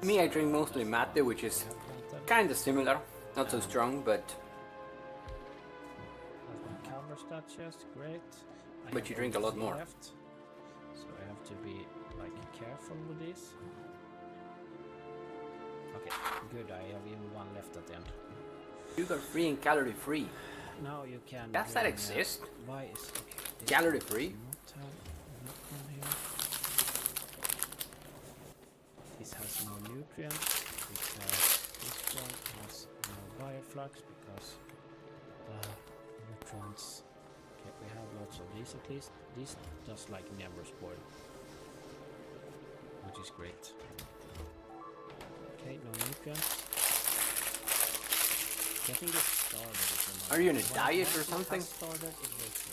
Me, I drink mostly mate, which is kind of similar. Not so strong, but... Covers that chest, great. But you drink a lot more. Left, so I have to be like careful with this. Okay, good. I have even one left at the end. Sugar free and calorie free. Now you can. Does that exist? Why is okay? Calorie free? This has no nutrients because this one has no bioflux because nutrients. Okay, we have lots of these at least. This does like never spoil, which is great. Okay, no nutrients. Getting this started. Are you on a diet or something? Started,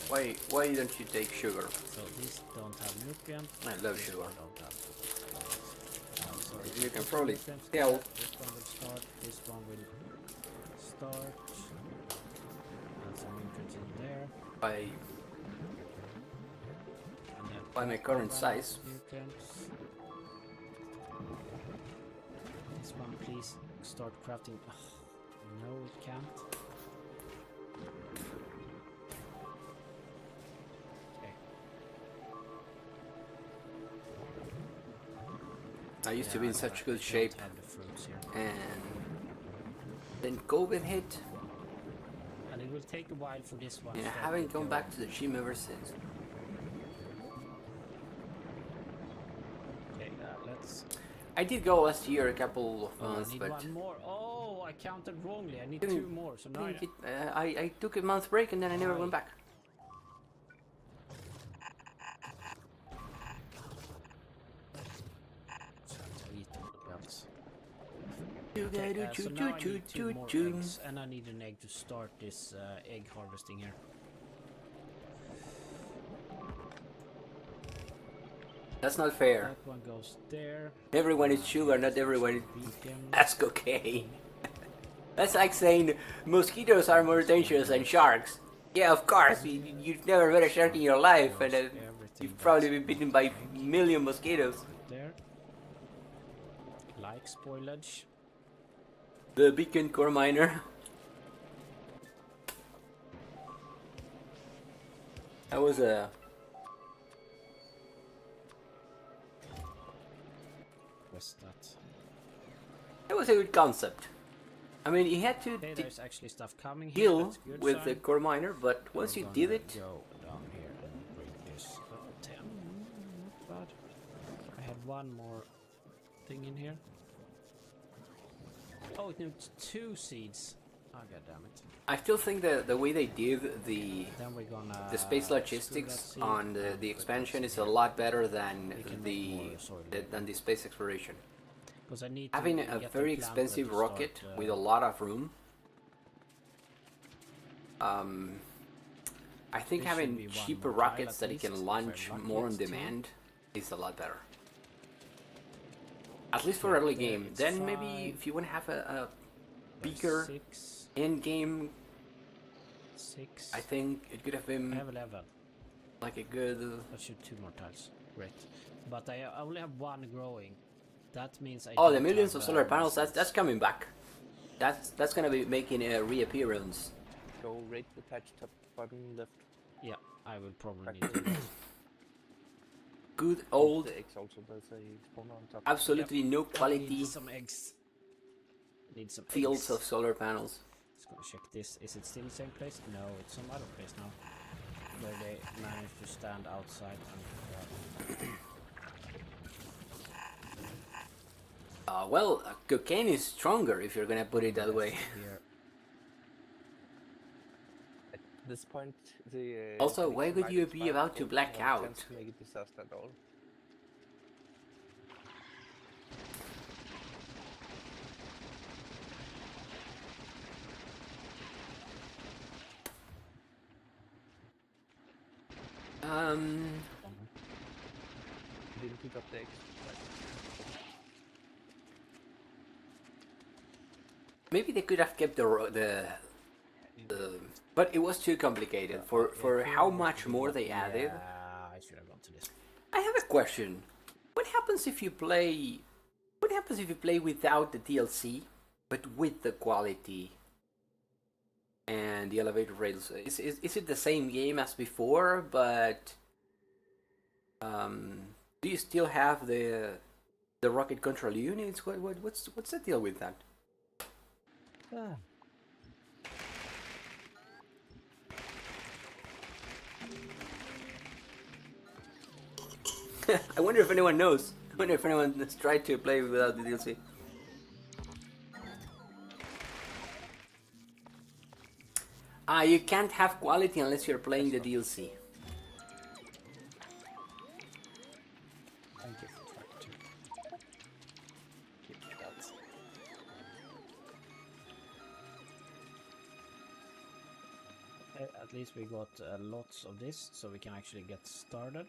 Why don't you take sugar? So these don't have nutrients. I love sugar. So you can probably tell. This one will start. This one will start. And some nutrients in there. By my current size. Nutrients. This one, please start crafting. No, it can't. Okay. I used to be in such good shape, and then COVID hit, and it will take a while for this one. And I haven't gone back to the gym ever since. Okay, let's. I did go last year a couple of months, I need but one more. Oh, I counted wrongly. I need two more. So now I took a month break and then I never went back. Okay, so now I need two more eggs, and I need an egg to start this egg harvesting here. That's not fair. That one goes there. Everyone is sugar, not everyone has cocaine. That's like saying mosquitoes are more dangerous than sharks. Yeah, of course, you've never met a shark in your life, and you've probably been bitten by a million mosquitoes. There. Like spoilage. The beacon core miner. That was a... What's that? That was a good concept. I mean, you had to there's actually stuff coming here. deal with the core miner, but once you did it... Go down here and break this. 10. Not bad. I had one more thing in here. Oh, it needs 2 seeds. Oh, god damn it. I still think that the way they did the space logistics on the expansion is a lot better than the space exploration. I need having a very expensive rocket with a lot of room. I think having cheaper rockets that you can launch more on demand is a lot better. At least for early game. Then maybe if you want to have a bigger end game, 6. I think it could have been I have 11. like a good. Let's shoot 2 more tiles. Great. But I only have 1 growing. That means I. Oh, the millions of solar panels. That's coming back. That's gonna be making a reappearance. Go rate the patch top button left. Yeah, I will probably need to. Good old. The eggs also does a spawner on top. Absolutely no quality. Need some eggs. Need some fields eggs. of solar panels. Let's go check this. Is it still the same place? No, it's some other place now. Where they managed to stand outside and. Well, cocaine is stronger if you're gonna put it that way. At this point, the also, why would you be about to black out? To make a disaster at all. Didn't pick up the eggs. Maybe they could have kept the but it was too complicated for how much more they added. Yeah, I should have gone to this. I have a question. What happens if you play? What what happens if you play without the DLC, but with the quality and the elevator rails? Is it the same game as before, but do you still have the rocket control units? What's the deal with that? Ah. I wonder if anyone knows. I wonder if anyone has tried to play without the DLC. You can't have quality unless you're playing the DLC. Thank you for trying to keep that. At least we got lots of this, so we can actually get started.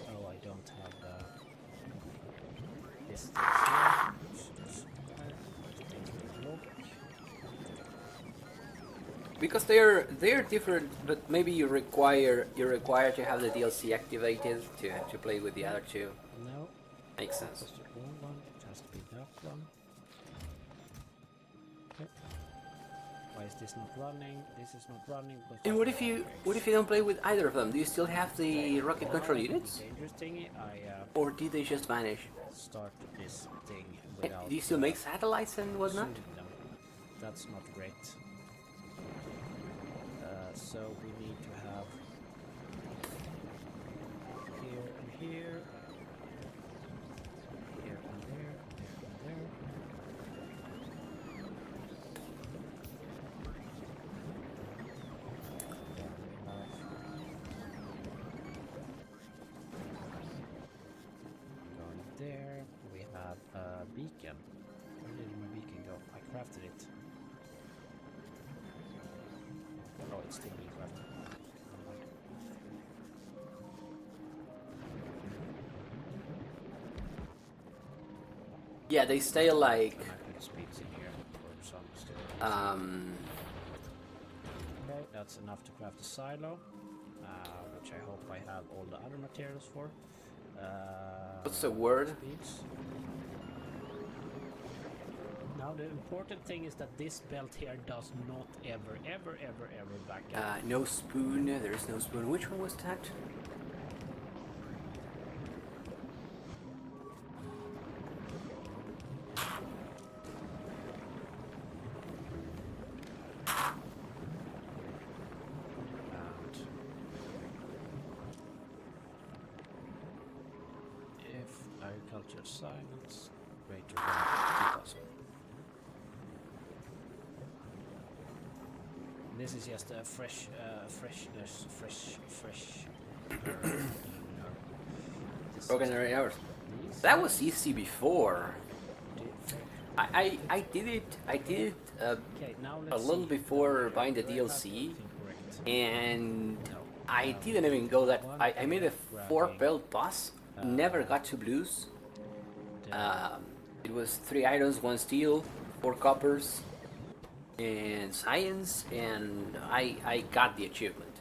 Oh, I don't have this thing here, which is Because they're different, but maybe you're required to have the DLC activated to play with the other two. No, Makes sense. that's the wrong one. It has to be that one. Okay. Why is this not running? This is not running. And what if you don't play with either of them? Do you still have the rocket control units, Dangerous thingy. I or did they just vanish? start this thing Eh, without. do you still make satellites and whatnot? shooting them. That's not great. So we need to have here and here, here and there, there and there. Then we have going there. We have a beacon. Where did my beacon go? I crafted it. Oh, it's still being crafted. Yeah, they stay like And I put speeds in here for some still. Okay, that's enough to craft a silo, which I hope I have all the other materials for. What's the word? Speeds. Now the important thing is that this belt here does not ever back up. No spoon. There is no spoon. Which one was that? And if agriculture science greater than 2000. This is just a freshness. Broken already hours. That was easy before. I did it Okay, now a let's little see. before buying the Do I have DLC, everything correct? and No. I didn't even go that. I made a 4-belt boss. Never got to blues. It was 3 items, 1 steel, 4 coppers, and science, and I got the achievement.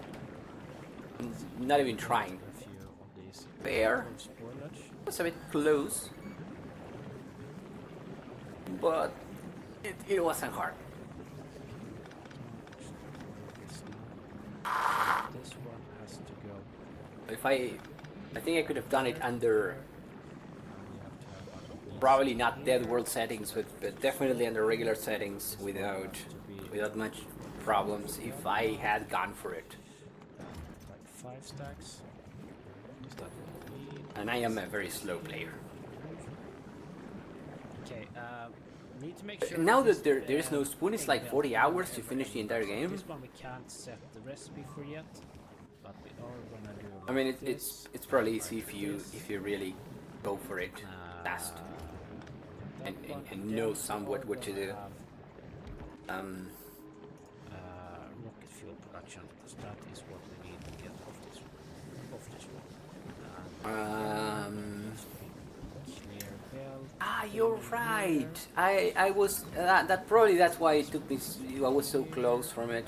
Not even trying. A few of these Fair. spoilage. Was a bit close, but it wasn't hard. This one has to go. If I think I could have done it under You have to have these probably not dead world settings, but definitely under regular settings without much problems if I had gone for it. like 5 stacks. Is that what we need? And I am a very slow player. Okay, need to make sure. Now this, that there is no spoon, it's like 40 hours to finish the entire game. This one we can't set the recipe for yet, but we are gonna do. I mean, like it's probably easy if you really go for it fast that one. and know somewhat what to do. Have, rocket fuel production, because that is what we need to get off this one. Um, Clear belt. Ah, you're right. I was that probably that's why it took me. I was so close from it.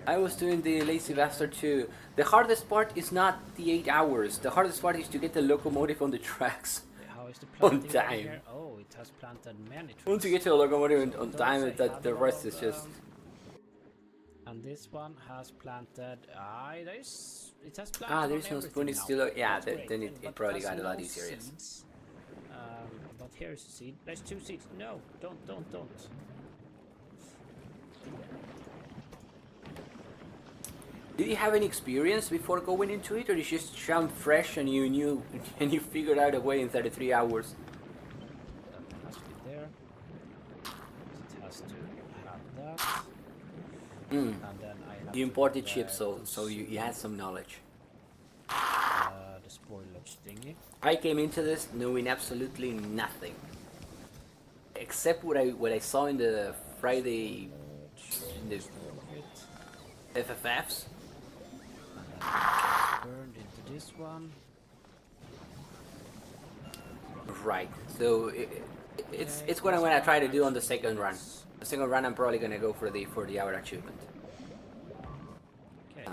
I was doing the Lazy Bastard too. The hardest part is not the 8 hours. The hardest part is to get the locomotive on the tracks How is the on planting going time. here? Oh, it has planted many trees. Once you get to the locomotive So on those time, I that have the a lot rest of, is just. And this one has planted. It has planted. Ah, there's on no spoon. everything It's now. still. Yeah, That's great. then But it probably has got a lot no easier. Yes. seeds. But here's a seed. There's 2 seeds. No, don't. Did you have any experience before going into it, or you just jumped fresh and you knew and you figured out a way in 33 hours? That has to be there. It has to have that. And then I have You to imported put, chips, so you had some knowledge. the spoilage thingy. I came into this knowing absolutely nothing, except what I saw in the Friday in the It FFFs. burned into this one. Right. So it's what I'm gonna try to do on the second run. The second run, I'm probably gonna go for the hour achievement. Okay,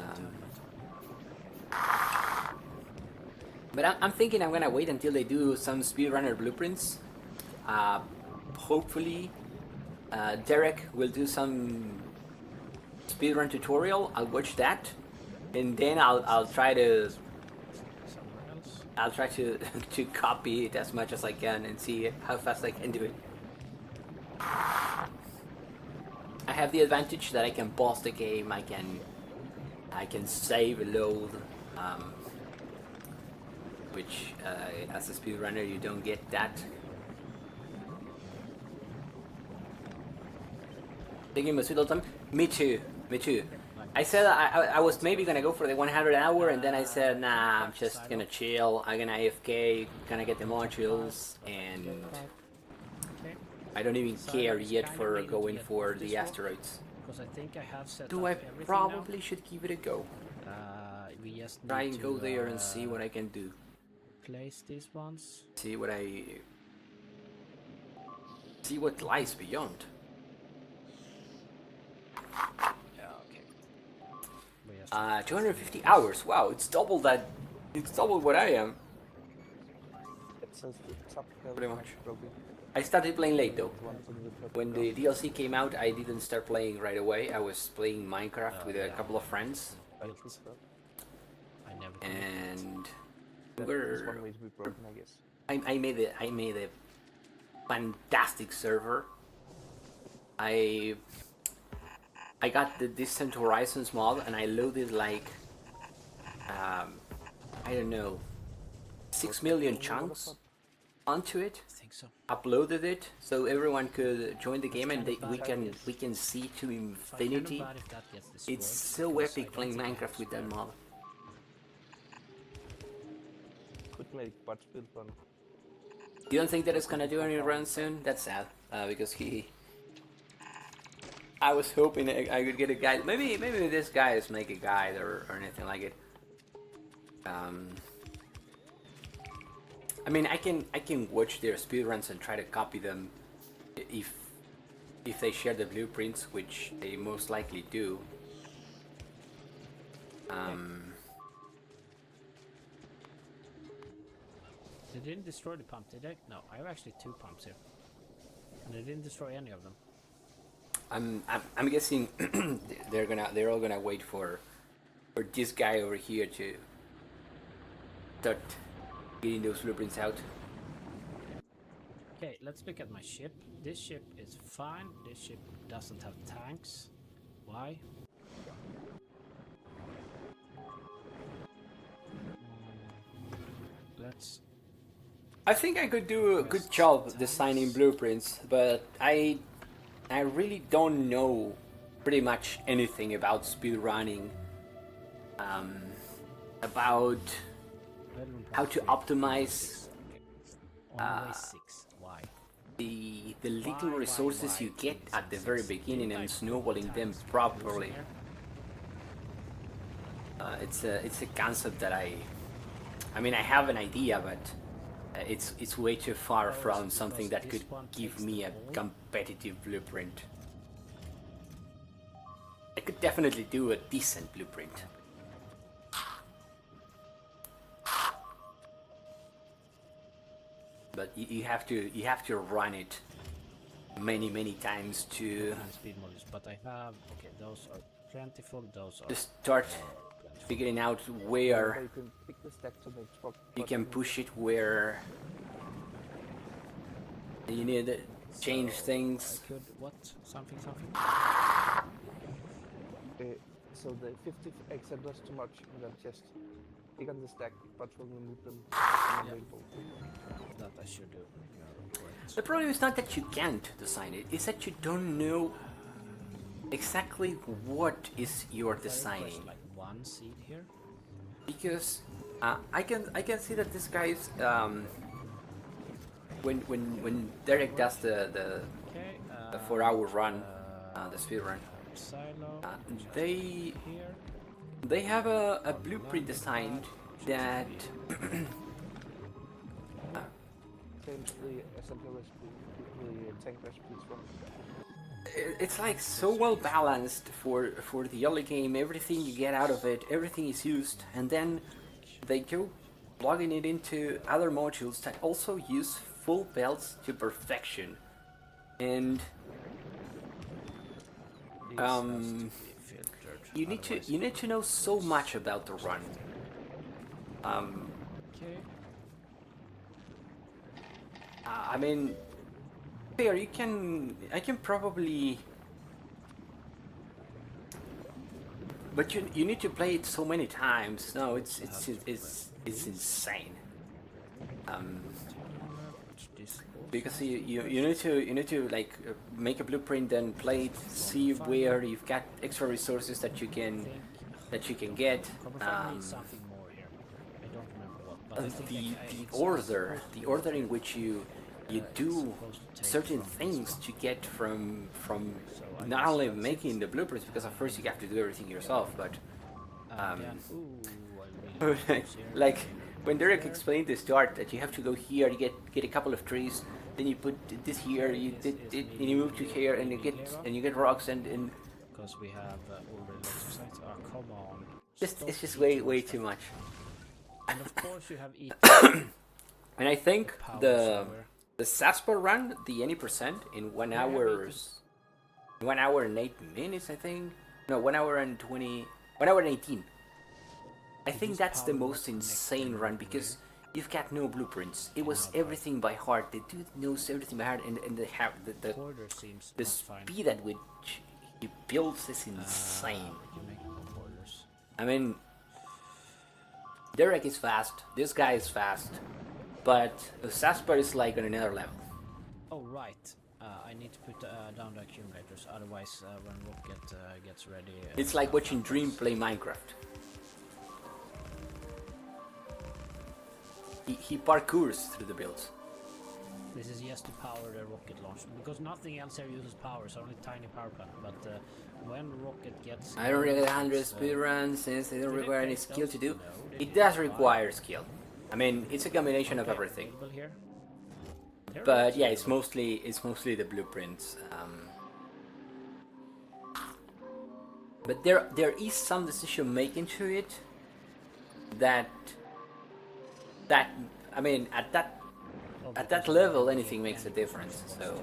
But I'm thinking I'm gonna wait until they do some speedrunner blueprints. Hopefully, Derek will do some speedrun tutorial. I'll watch that, and then I'll try to somewhere else. I'll try to to copy it as much as I can and see how fast I can do it. I have the advantage that I can pause the game. I can save a load. Which as a speedrunner you don't get that. Taking my sweet old time. Me too. I said I was maybe gonna go for the 100 hour, and then I said nah, I'm just gonna chill. I'm gonna AFK, gonna get the modules, and Okay. I don't even care yet for going for the asteroids. Because I think I have set Do up I everything probably should give it a go? now. We just Try need and to, go there and see what I can do. place these ones. See what lies beyond. Yeah, okay. We just 250 hours. Wow, it's double that. It's double what I am. It says the top hill Pretty might much. be broken. I started playing late though. The ones in the purple When the DLC came out, I didn't start playing right away. I was playing Minecraft with a yeah. couple of friends, built this up. I never did. and This we're. one way to be broken, I guess. I made a fantastic server. I got the Distant Horizons mod, and I loaded like I don't know 6 million chunks onto it. I think so. Uploaded it so everyone could join the game, and we can see to infinity. Bad if that gets destroyed, It's so because I epic don't playing think I have Minecraft with that spare. mod. Could make bots build one. You don't think that it's gonna do any run soon? That's sad, because I was hoping I could get a guide. Maybe this guys make a guide or anything like it. I mean, I can watch their speedruns and try to copy them if they share the blueprints, which they most likely do. They didn't destroy the pump, did they? No, I have actually 2 pumps here. And they didn't destroy any of them. I'm guessing they're all gonna wait for this guy over here to start getting those blueprints out. Okay, let's look at my ship. This ship is fine. This ship doesn't have tanks. Why? Let's... I think I could do a good job designing blueprints, but I really don't know pretty much anything about speedrunning. About how to optimize Only 6. Why? the little resources you get at the very beginning and snowballing them properly. It's a concept that I mean I have an idea, but It's way too far Oh, from it's something because that could this one give takes me the a ball. competitive blueprint. I could definitely do a decent blueprint. But you have to run it many times to And speed modules, but I have okay. Those are plentiful. Those are start plentiful. figuring out But where you can pick the stack to make spot. you can push it, where you need to change So, things. I could what something. So the 50 eggs are just too much in that chest. Pick on the stack, but we'll remove them. Yeah. That I should do. You're correct. The problem is not that you can't design it; it's that you don't know exactly what is you're If I request, designing. like one seed here. Because I can see that this guy's when Derek does the Okay. 4-hour run, the speed run, Silo. they Here. have a blueprint designed that Same the SMP recipe, the tank recipe as well. it's like so well balanced for the early game. Everything you get out of it, everything is used, and then they go plugging it into other modules that also use full belts to perfection. And This has to be filtered. you need to know so much about the run. Okay. I mean, here I can probably, but you need to play it so many times. No, it's insane. Because you need to like make a blueprint and play it, see where you've got extra resources that you can get. Something more here. I don't remember what, but I think The order in which you do certain things to get from not only making the blueprints, because at first you have to do everything yourself, but like when Derek explained the start that you have to go here, you get a couple of trees, then you put this here, you did it, and you move to here, and you get rocks, and because we have all the electric sites. Oh, come on! it's just way too much. And of course you have eaten And I think power the somewhere. Sasper run, the any percent in 1 hour, 1 hour and 8 minutes, I think. No, 1 hour and 20, 1 hour and 18. I think that's the most insane run because you've got no blueprints. It was everything by heart. The dude knows everything by heart, and they have the Border seems the not fine. speed at which he builds is insane. We can make more borders. I mean, Derek is fast. This guy is fast, but Sasper is like on another level. Oh right. I need to put down the accumulators, otherwise when Rocket gets ready... It's like watching Dream play Minecraft. He parkours through the builds. This is just to power the rocket launch, because nothing else here uses power, so only tiny power plant. But when Rocket gets... I don't really 100 speedruns since they don't require any skill to do. It does require skill. I mean, it's a combination of everything. Here. But yeah, it's mostly the blueprints. But there is some decision making to it that I mean at that level anything makes a difference. So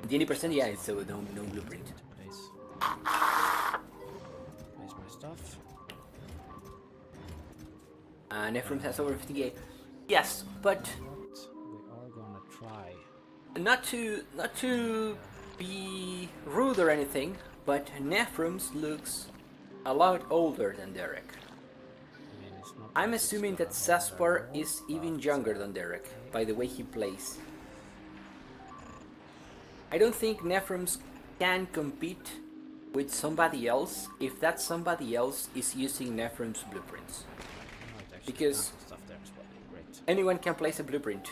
the 80%, yeah, it's so no blueprint. Place my stuff. Ephraim has over 58. Yes, but We are gonna try. not to be rude or anything, but Nephrum's looks a lot older than Derek. I mean, it's not I'm assuming that Saspar is even younger than Derek by the way he plays. I don't think Nephrum's can compete with somebody else if that somebody else is using Nephrum's blueprints. Because stuff there as well. Great. anyone can place a blueprint.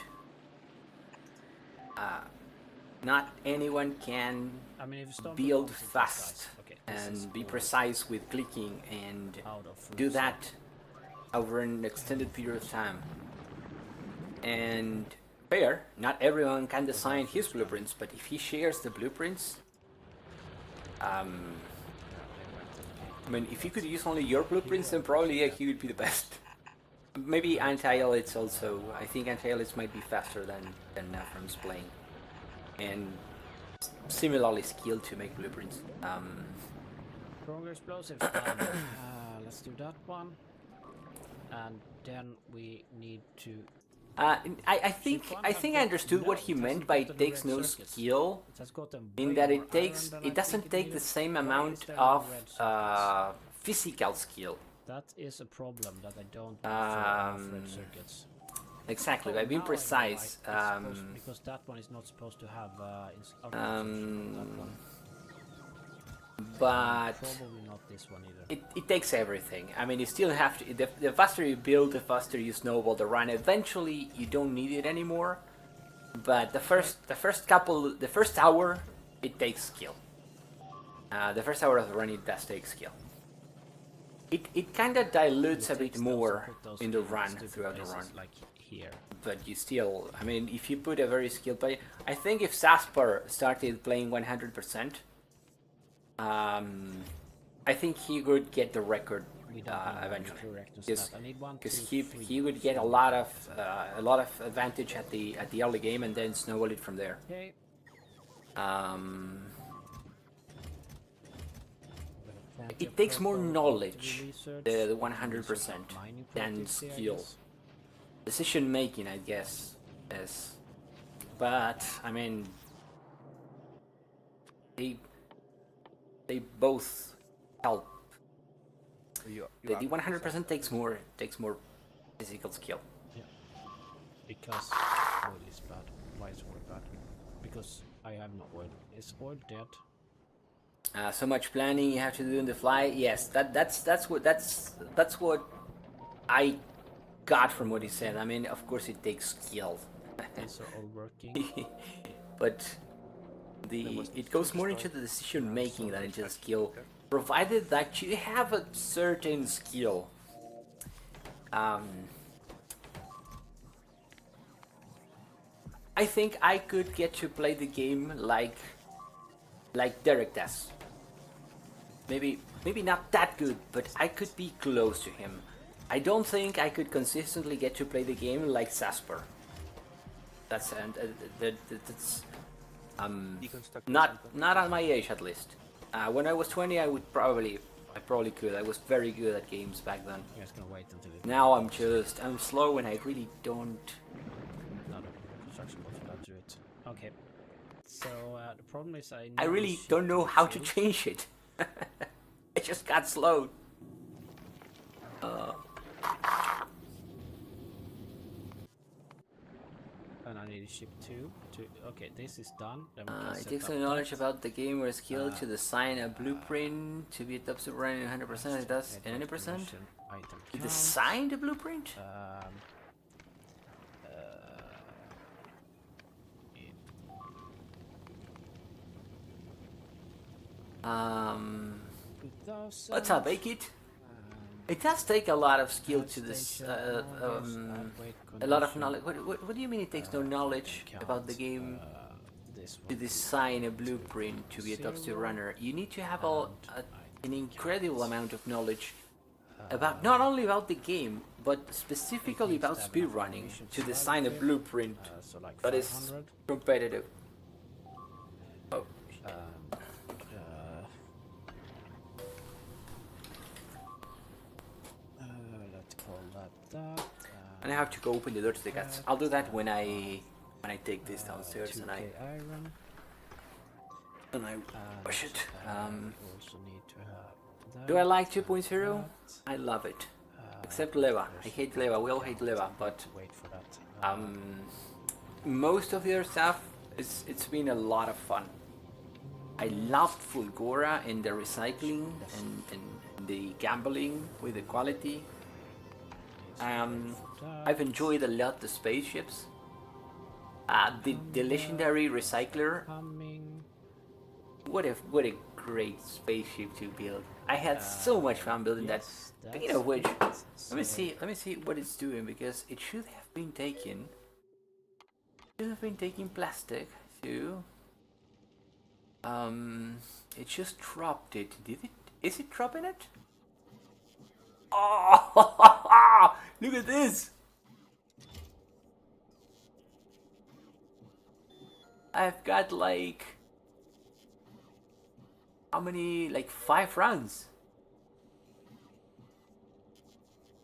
Not anyone can I mean, if stone build belongs to this fast. size, okay, and be precise with clicking and out of do root that over an extended period of time. And fair, not everyone can design his blueprints, but if he shares the blueprints, I mean, if he could use only your blueprints, then probably yeah, he would be the best. Maybe anti-elites also. I think anti-elites might be faster than Nafram's playing, and similarly skilled to make blueprints. Stronger explosives done. Let's do that one. And then we need to. I think I understood what he meant by it takes no skill, in that it doesn't take the same amount of physical skill. That is a problem that I don't have for red circuits. Exactly, by being Now I know precise. because that one is not supposed to have that one. But Probably not this one either. it takes everything. I mean, you still have to. The faster you build, the faster you snowball the run. Eventually, you don't need it anymore. But the first hour, it takes skill. The first hour of the run, it does take skill. It kind of dilutes a bit more in the run throughout the run. Like here. But you still, I mean, if you put a very skilled player, I think if Sasper started playing 100%, I think he would get the record eventually, because he would get a lot of advantage at the early game and then snowball it from there. Okay. It takes more knowledge, the 100%, than skill. Decision making, I guess, is. But I mean, they both help. The 100% takes more physical skill. Yeah. Because oil is bad. Why is oil bad? Because I have no oil. Is oil dead? So much planning you have to do on the fly. Yes, that's what I got from what he said. I mean, of course, it takes skill. These are all working. But it goes more into the decision making than into the skill, provided that you have a certain skill. I think I could get to play the game like Derek does. Maybe not that good, but I could be close to him. I don't think I could consistently get to play the game like Sasper. That's not at my age at least. When I was 20, I probably could. I was very good at games back then. You guys gonna wait until it. Now I'm slow and I really don't. Not a construction bot for that to it. Okay. So the problem is I really don't know how to change it. It just got slowed. And I need to ship two. Okay, this is done. Then we can It set takes up some knowledge that. about the game or skill to design a blueprint to be a top super running 100%. It does in any percent. Item To count. design the blueprint? Let's have make it. It does take a lot of skill to this. A lot of knowledge. What do you mean it takes no knowledge about the game to design a blueprint to be a top tier runner? You need to have an incredible amount of knowledge about not only about the game, but specifically about speedrunning to design a blueprint So like that is 500. competitive. Oh. Let's call that. And I have to go open the door to the cats. I'll do that when I take this downstairs and 2K iron. I push it. Also need to have that. Do I like 2.0? I love it. Except Leva. I hate Leva. We all hate Leva, but Wait for that. most of the other stuff it's been a lot of fun. I loved Fulgora and the recycling and the gambling with the quality. I've enjoyed a lot the spaceships. The legendary recycler. Coming. What a great spaceship to build. I had so much fun building that. Yes, Speaking that's of which, great. let me So, see. Let me see what it's doing because it should have been taking. Should have been taking plastic too. It just dropped it. Did it? Is it dropping it? Oh, look at this! I've got like how many? Like 5 runs.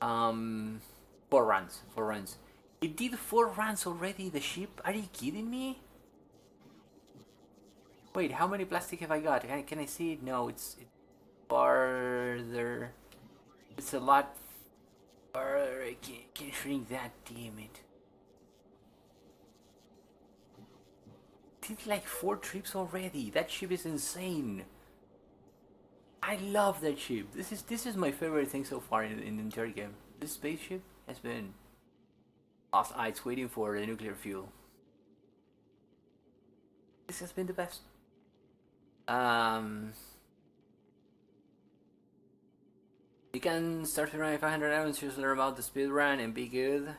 4 runs. 4 runs. It did 4 runs already. The ship? Are you kidding me? Wait, how many plastic have I got? Can I see it? No, it's farther. It's a lot farther. I can't shrink that. Damn it. Did like 4 trips already. That ship is insane. I love that ship. This is my favorite thing so far in the entire game. This spaceship has been lost. It's waiting for the nuclear fuel. This has been the best. You can start to run 500 hours, just learn about the speed run and be good. You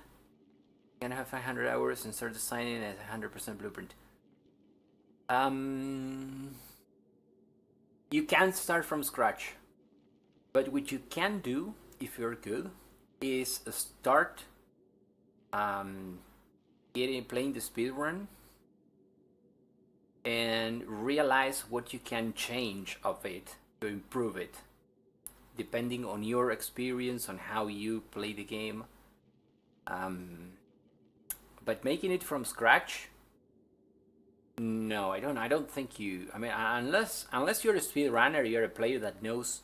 can have 500 hours and start designing a 100% blueprint. You can't start from scratch, but what you can do if you're good is start playing the speed run and realize what you can change of it to improve it, depending on your experience on how you play the game. But making it from scratch, no, I don't think you. I mean, unless you're a speedrunner, you're a player that knows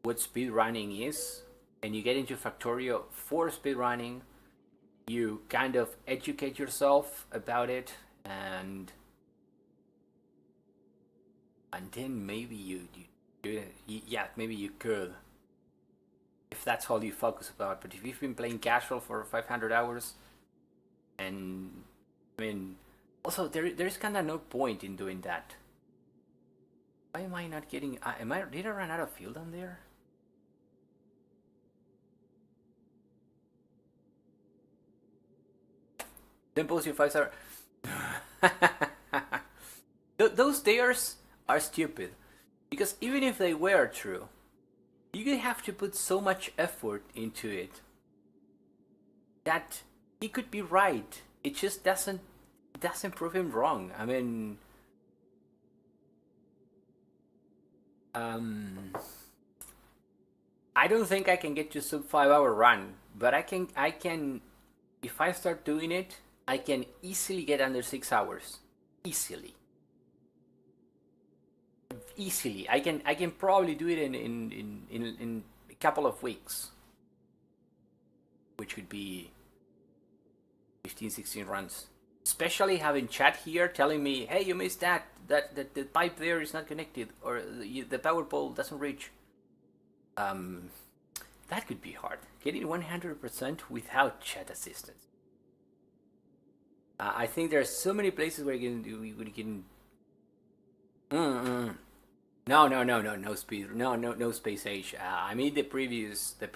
what speedrunning is, and you get into Factorio for speedrunning. You kind of educate yourself about it, and then maybe you yeah, maybe you could, if that's all you focus about. But if you've been playing casual for 500 hours, and I mean, also there's kind of no point in doing that. Why am I not getting? Did I run out of fuel down there? Then post your 5-star. Those stairs are stupid, because even if they were true, you could have to put so much effort into it that he could be right. It just doesn't prove him wrong. I mean, I don't think I can get to sub 5-hour run, but I can if I start doing it, I can easily get under 6 hours. Easily. I can probably do it in a couple of weeks, which would be 15-16 runs. Especially having chat here telling me, hey, you missed that the pipe there is not connected, or the power pole doesn't reach. That could be hard. Getting 100% without chat assistance. I think there are so many places where you can. No speed, no space age. I mean the previous the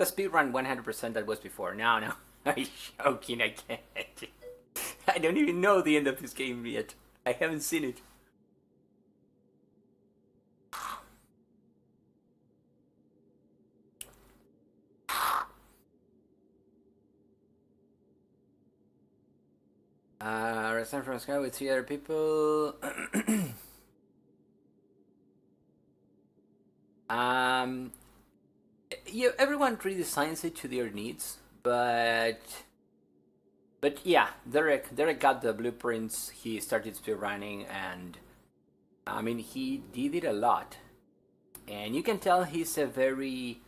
speed run 100% that was before. No, I'm joking. I can't. I don't even know the end of this game yet. I haven't seen it. Return from sky with 3 other people. Yeah, everyone redesigns it to their needs, but yeah, Derek got the blueprints. He started speedrunning, and I mean he did it a lot, and you can tell he's a very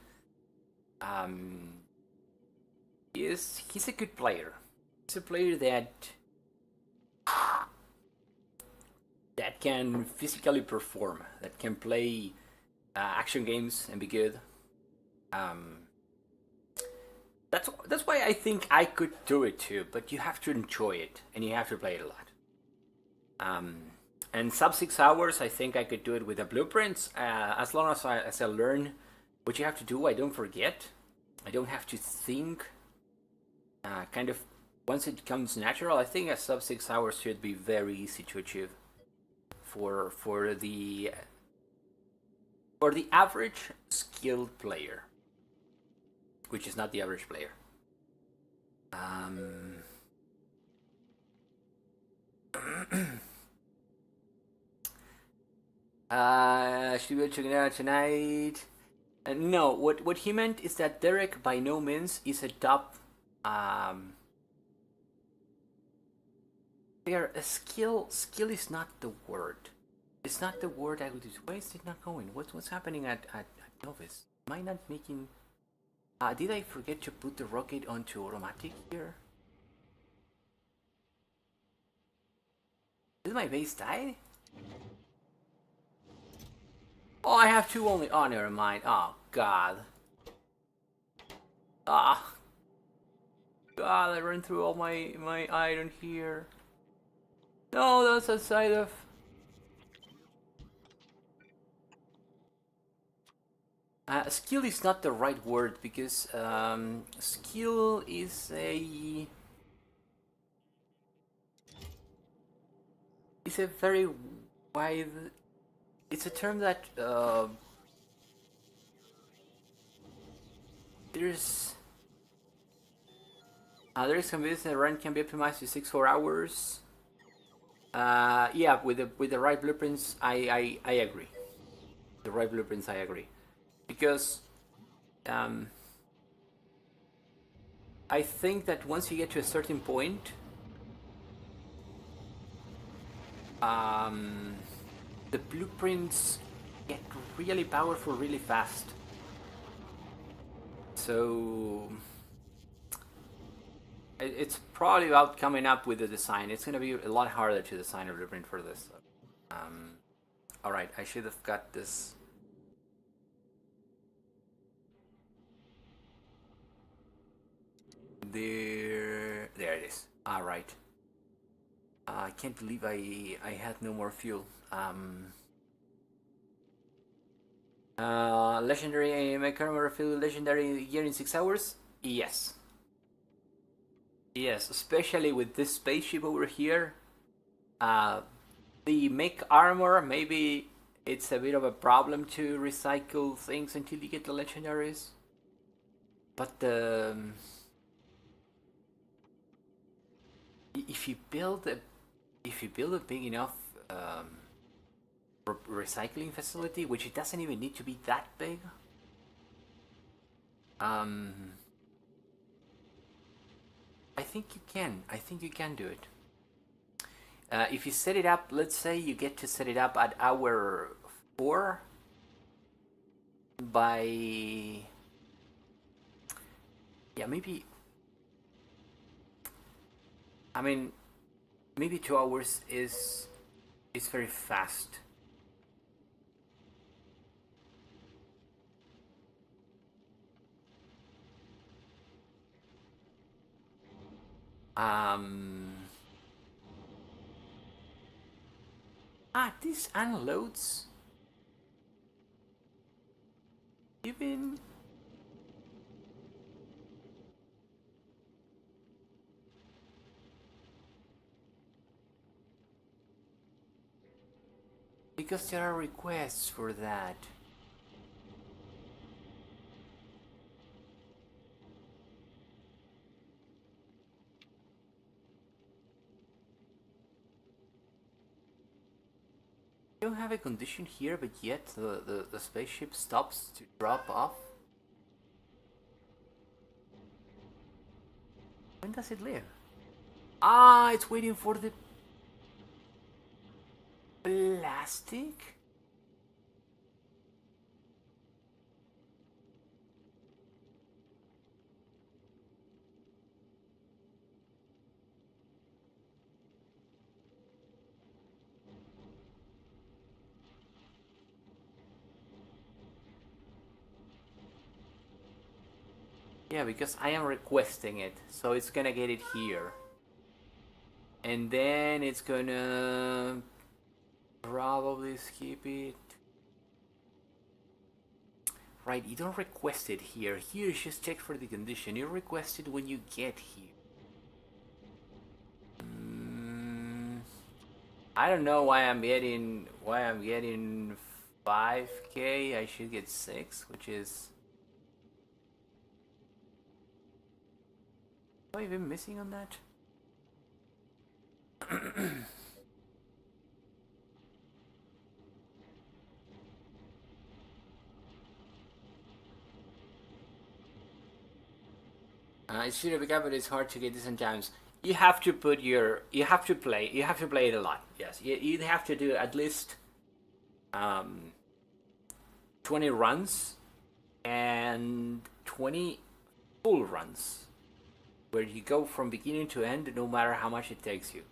he's a good player. He's a player that can physically perform, that can play action games and be good. That's why I think I could do it too, but you have to enjoy it and you have to play it a lot. And sub 6 hours, I think I could do it with the blueprints. As long as I learn what you have to do, I don't forget. I don't have to think. Kind of, once it comes natural, I think a sub 6 hours should be very easy to achieve for the average skilled player, which is not the average player. Should we check it out tonight? No, what he meant is that Derek by no means is a top. There, a skill is not the word. It's not the word I would use. Why is it not going? What's happening at Novice? Am I not making? Did I forget to put the rocket onto automatic here? Did my base die? Oh, I have two only. Oh, never mind. Oh, God. Ah. God, I ran through all my iron here. No, that's outside of... skill is not the right word because skill is a... It's a very wide... It's a term that there's some business that run can be optimized to 6-4 hours. Yeah, with the right blueprints, I agree. The right blueprints, I agree, because I think that once you get to a certain point, the blueprints get really powerful really fast. So it's probably about coming up with the design. It's going to be a lot harder to design a blueprint for this. Alright, I should have got this. There it is. Alright. I can't believe I had no more fuel. Legendary, my current refill legendary gear in 6 hours? Yes. Yes, especially with this spaceship over here. The mech armor, maybe it's a bit of a problem to recycle things until you get the legendaries. But if you build a big enough recycling facility, which it doesn't even need to be that big, I think you can. I think you can do it. If you set it up, let's say you get to set it up at hour 4 by... Yeah, maybe... I mean, maybe 2 hours is very fast. This unloads even because there are requests for that. I don't have a condition here, but yet the spaceship stops to drop off. When does it leave? It's waiting for the plastic? Yeah, because I am requesting it, so it's gonna get it here. And then it's gonna probably skip it. Right, you don't request it here. Here you just check for the condition. You request it when you get here. I don't know why I'm getting 5k. I should get 6, which is. Am I even missing on that? It should have become, but it's hard to get this sometimes. You have to put your, you have to play it a lot. Yes, you have to do at least 20 runs and 20 full runs, where you go from beginning to end, no matter how much it takes you,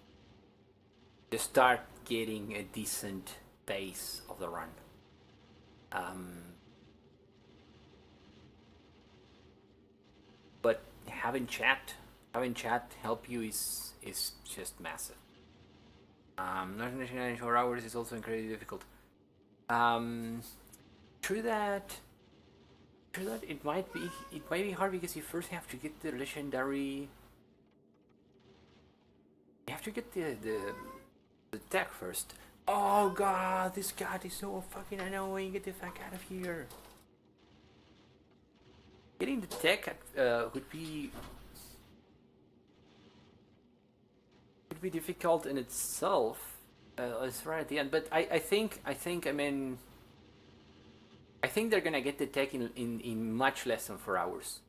to start getting a decent pace of the run. But having chat help you is just massive. Not in 4 hours is also incredibly difficult. True that it might be hard because you first have to get the legendary. You have to get the tech first. Oh god, this guy is so fucking annoying. Get the fuck out of here. Getting the tech would be difficult in itself. It's right at the end, but I think they're gonna get the tech in much less than 4 hours.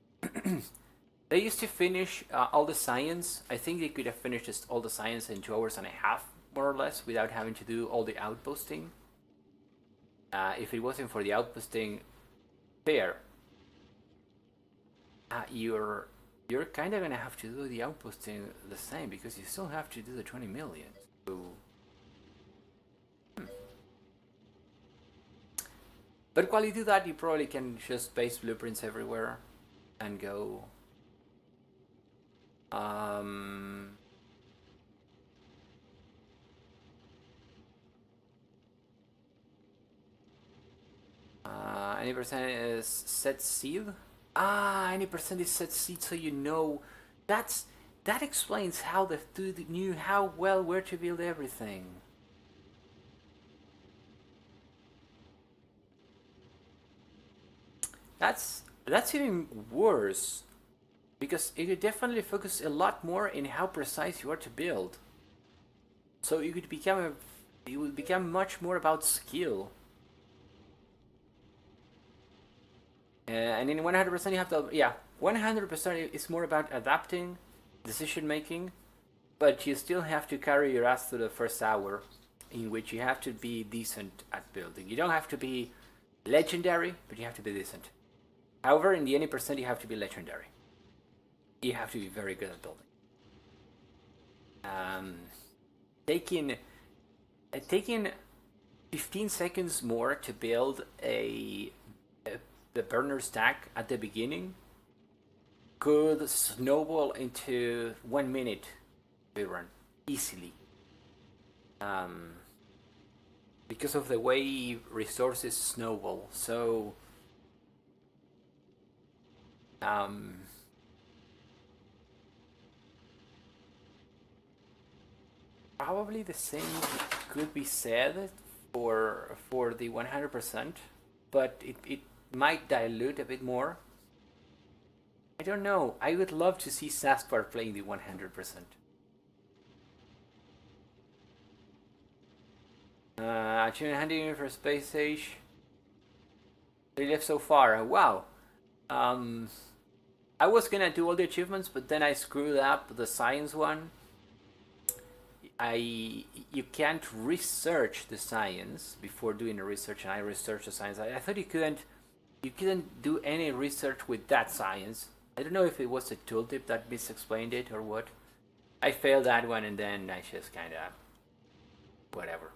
They used to finish all the science. I think they could have finished just all the science in 2 hours and a half, more or less, without having to do all the outposting. If it wasn't for the outposting, fair. You're kind of gonna have to do the outposting the same because you still have to do the 20 million. So, but while you do that, you probably can just paste blueprints everywhere and go. Any percent is set seed. Any percent is set seed, so you know. That explains how the dude knew how well where to build everything. That's even worse, because it could definitely focus a lot more in how precise you are to build. So it would become much more about skill. And in 100% you have to, 100% is more about adapting, decision making, but you still have to carry your ass through the first hour, in which you have to be decent at building. You don't have to be legendary, but you have to be decent. However, in the any percent you have to be legendary. You have to be very good at building. Taking 15 seconds more to build the burner stack at the beginning could snowball into 1 minute run easily, because of the way resources snowball. So probably the same could be said for the 100%, but it might dilute a bit more. I don't know. I would love to see Saspar playing the 100%. Achievement hunting for Space Age. 3 left so far. Wow. I was gonna do all the achievements, but then I screwed up the science one. You can't research the science before doing the research, and I researched the science. I thought you couldn't do any research with that science. I don't know if it was a tooltip that misexplained it or what. I failed that one, and then I just kind of whatever.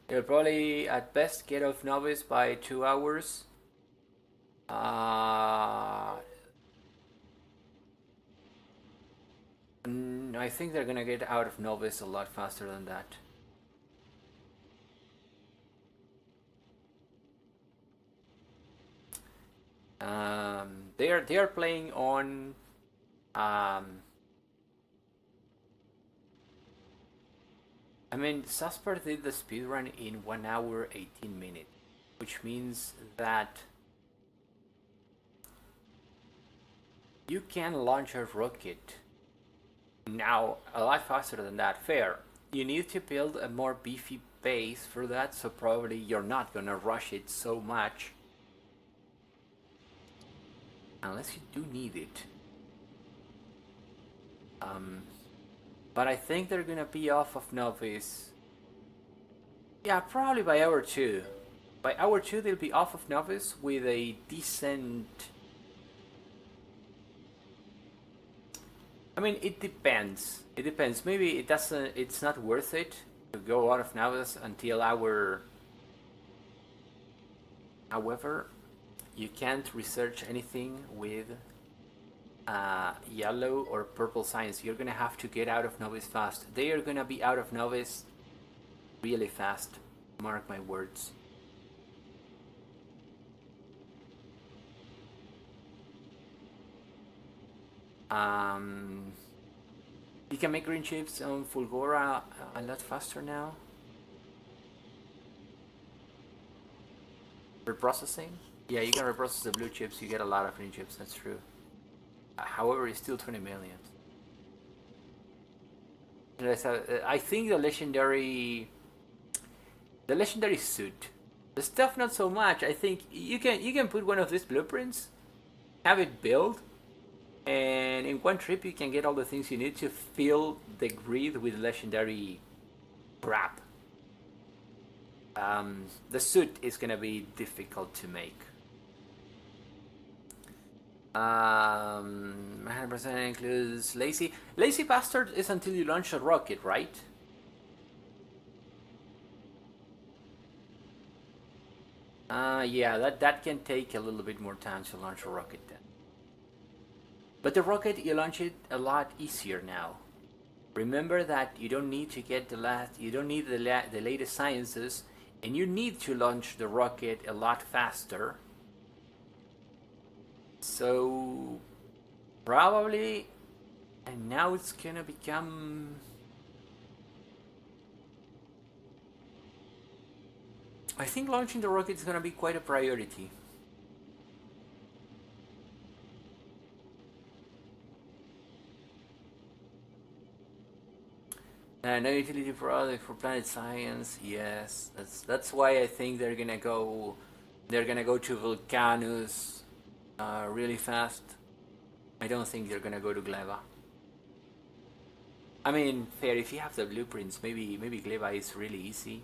You'll probably at best get off novice by 2 hours. No, I think they're gonna get out of novice a lot faster than that. They are playing on. I mean, Sasper did the speedrun in 1 hour 18 minutes, which means that you can launch a rocket now a lot faster than that. Fair. You need to build a more beefy base for that, so probably you're not gonna rush it so much. Unless you do need it. But I think they're gonna be off of novice. Yeah, probably by hour 2. By hour 2 they'll be off of novice with a decent... I mean, it depends. It depends. Maybe it doesn't. It's not worth it to go out of novice until hour. However, you can't research anything with yellow or purple signs. You're gonna have to get out of novice fast. They are gonna be out of novice really fast. Mark my words. You can make green chips on Fulgora a lot faster now. Reprocessing? Yeah, you can reprocess the blue chips, you get a lot of green chips, that's true. However, it's still 20 million. I think the legendary suit. The stuff not so much. I think you can put one of these blueprints, have it built, and in one trip you can get all the things you need to fill the grid with legendary crap. The suit is gonna be difficult to make. 100% includes lazy. Lazy bastard is until you launch a rocket, right? Yeah, that can take a little bit more time to launch a rocket then. But the rocket, you launch it a lot easier now. Remember that you don't need to get the latest sciences, and you need to launch the rocket a lot faster. So probably, and now it's gonna become. I think launching the rocket is gonna be quite a priority. No utility product for planet science. Yes, that's why I think they're gonna go to Vulcanus really fast. I don't think they're gonna go to Gleba. I mean, fair, if you have the blueprints, maybe Gleba is really easy.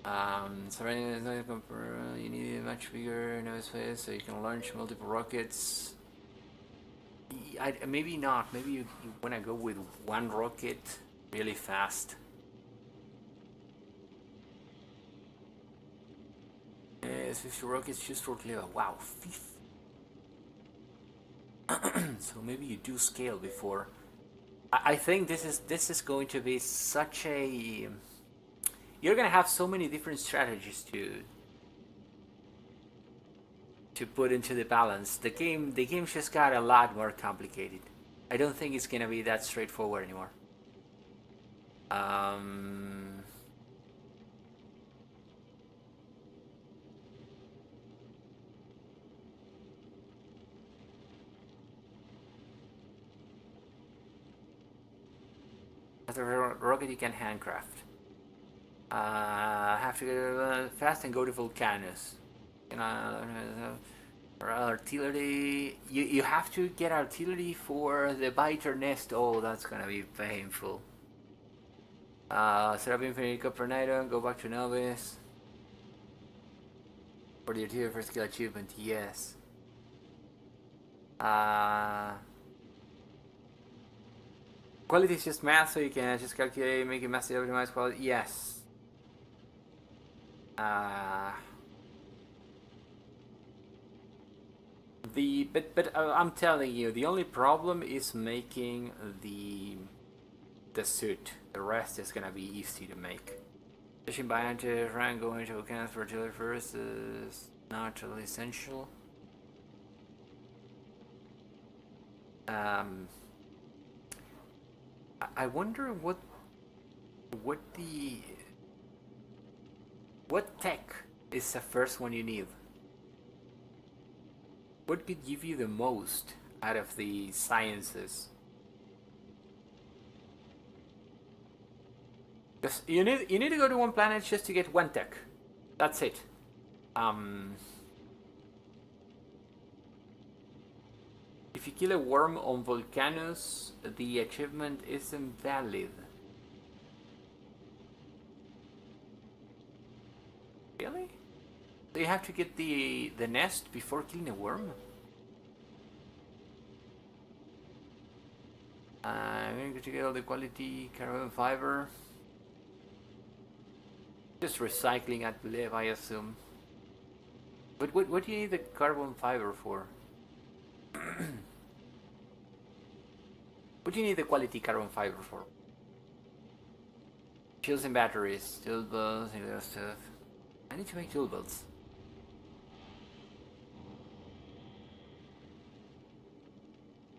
You need a much bigger nose space so you can launch multiple rockets. Maybe not. Maybe you want to go with one rocket really fast. 50 rockets just for Gleba. Wow, 50. So maybe you do scale before. I think this is going to be such a. You're gonna have so many different strategies to put into the balance. The game just got a lot more complicated. I don't think it's gonna be that straightforward anymore. As a rocket you can handcraft. Have to go fast and go to Vulcanus. Artillery. You have to get artillery for the biter nest. Oh, that's gonna be painful. Set up Infinity Copernido, go back to Novice. For the artillery for skill achievement, yes. Quality is just math, so you can just calculate, make it massively optimized quality. Yes. I'm telling you, the only problem is making the suit. The rest is gonna be easy to make. Fishing by anti-rank going to account for artillery first is not totally essential. I wonder what tech is the first one you need. What could give you the most out of the sciences? Because you need to go to one planet just to get one tech. That's it. If you kill a worm on Volcanus, the achievement isn't valid. Really? So you have to get the nest before killing a worm? I'm going to get all the quality carbon fiber. Just recycling at Lev, I assume. But what do you need the carbon fiber for? What do you need the quality carbon fiber for? Shields and batteries, tool belts, and other stuff. I need to make tool belts.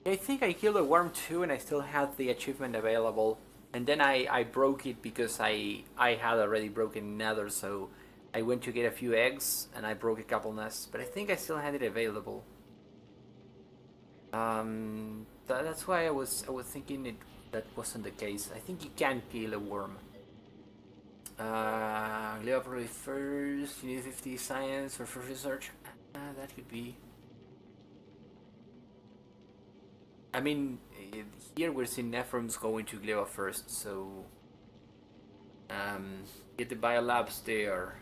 I think I killed a worm too and I still had the achievement available. And then I broke it because I had already broken another, so I went to get a few eggs and I broke a couple nests. But I think I still had it available. That's why I was thinking that wasn't the case. I think you can kill a worm. Leo probably first. You need 50 science or first research. That could be. I mean, here we're seeing Nephrons going to Gleba first, so get the biolabs there.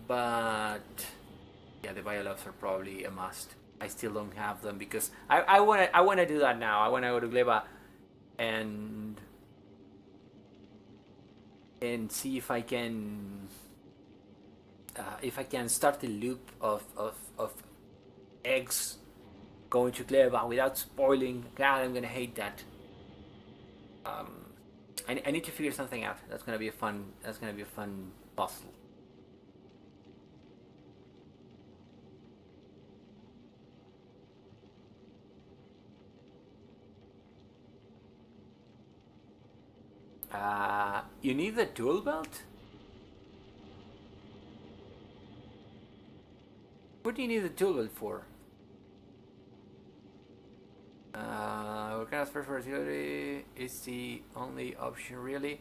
But yeah, the biolabs are probably a must. I still don't have them because I wanna do that now. I wanna go to Gleba and see if I can start the loop of eggs going to Gleba without spoiling. God, I'm gonna hate that. I need to figure something out. That's gonna be a fun puzzle. You need the tool belt? What do you need the tool belt for? Volcano's first versatility is the only option, really.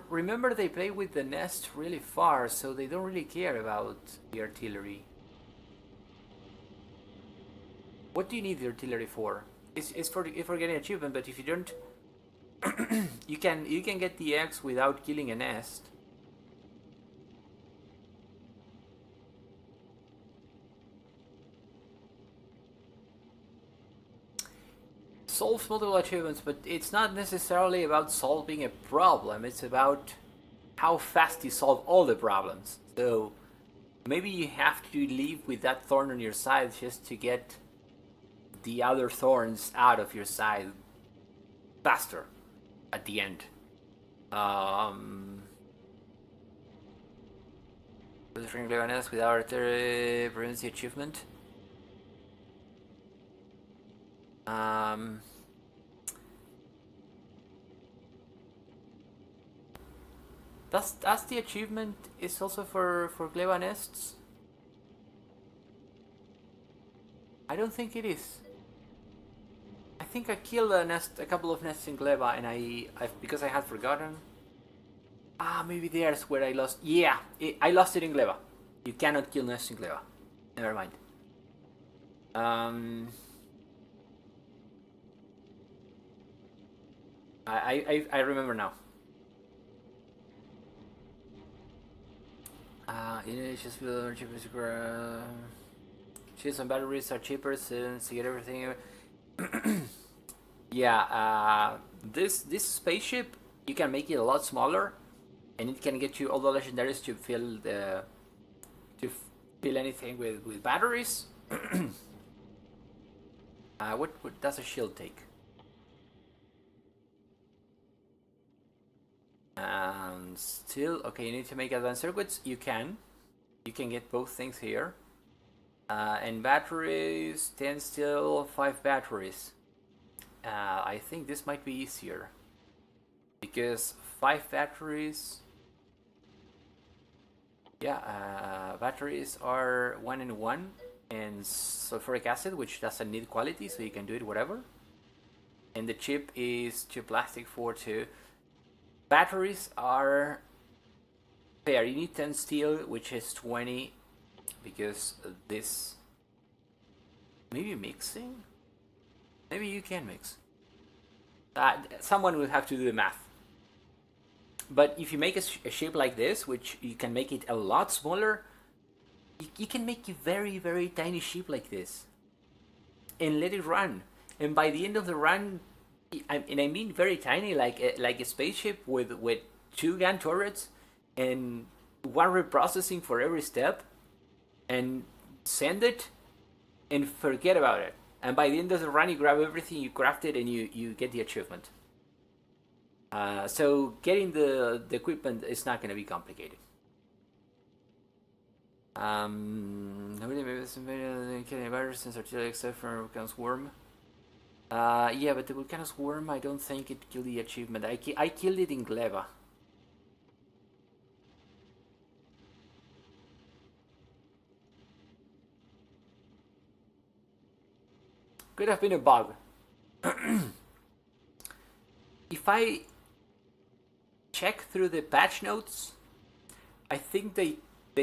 Remember, they play with the nest really far, so they don't really care about the artillery. What do you need the artillery for? It's for getting achievement, but if you don't, you can get the eggs without killing a nest. Solves multiple achievements, but it's not necessarily about solving a problem. It's about how fast you solve all the problems. So maybe you have to leave with that thorn on your side just to get the other thorns out of your side faster at the end. With the friendly honest without artillery prevents the achievement. That's the achievement is also for Gleba nests? I don't think it is. I think I killed a couple of nests in Gleba, and I because I had forgotten. Maybe there's where I lost. Yeah, I lost it in Gleba. You cannot kill nests in Gleba. Never mind. I remember now. It's just feel cheaper. Shields and batteries are cheaper since you get everything. Yeah, this spaceship, you can make it a lot smaller, and it can get you all the legendaries to fill Build anything with batteries. What does a shield take? And still, okay, you need to make advanced circuits. You can get both things here. And batteries, 10 still, 5 batteries. I think this might be easier. Because 5 batteries... Yeah, batteries are 1 and 1. And sulfuric acid, which doesn't need quality, so you can do it whatever. And the chip is 2 plastic, 4, 2. Batteries are fair. You need 10 steel, which is 20, because this... Maybe mixing? Maybe you can mix. Someone will have to do the math. But if you make a shape like this, which you can make it a lot smaller, you can make a very, very tiny ship like this. And let it run. And by the end of the run, I mean very tiny, like a spaceship with 2 gun turrets and 1 reprocessing for every step, and send it and forget about it. And by the end of the run, you grab everything, you craft it, and you get the achievement. So getting the equipment is not going to be complicated. Nobody maybe killing virus since artillery except for volcano swarm. Yeah, but the volcano swarm, I don't think it killed the achievement. I killed it in Gleba. Could have been a bug. If I check through the patch notes, I think they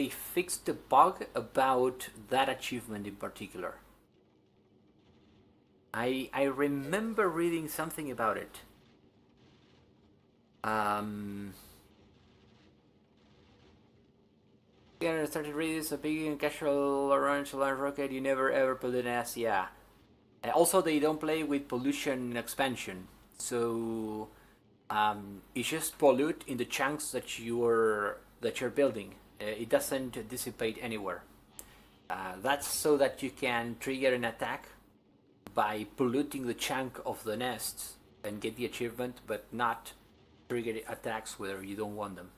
fixed the bug about that achievement in particular. I remember reading something about it. I started reading this, a big and casual orange alarm rocket, you never ever pollute an ass, yeah. Also, they don't play with pollution expansion, so it just pollute in the chunks that you're building. It doesn't dissipate anywhere. That's so that you can trigger an attack by polluting the chunk of the nests and get the achievement, but not trigger attacks where you don't want them.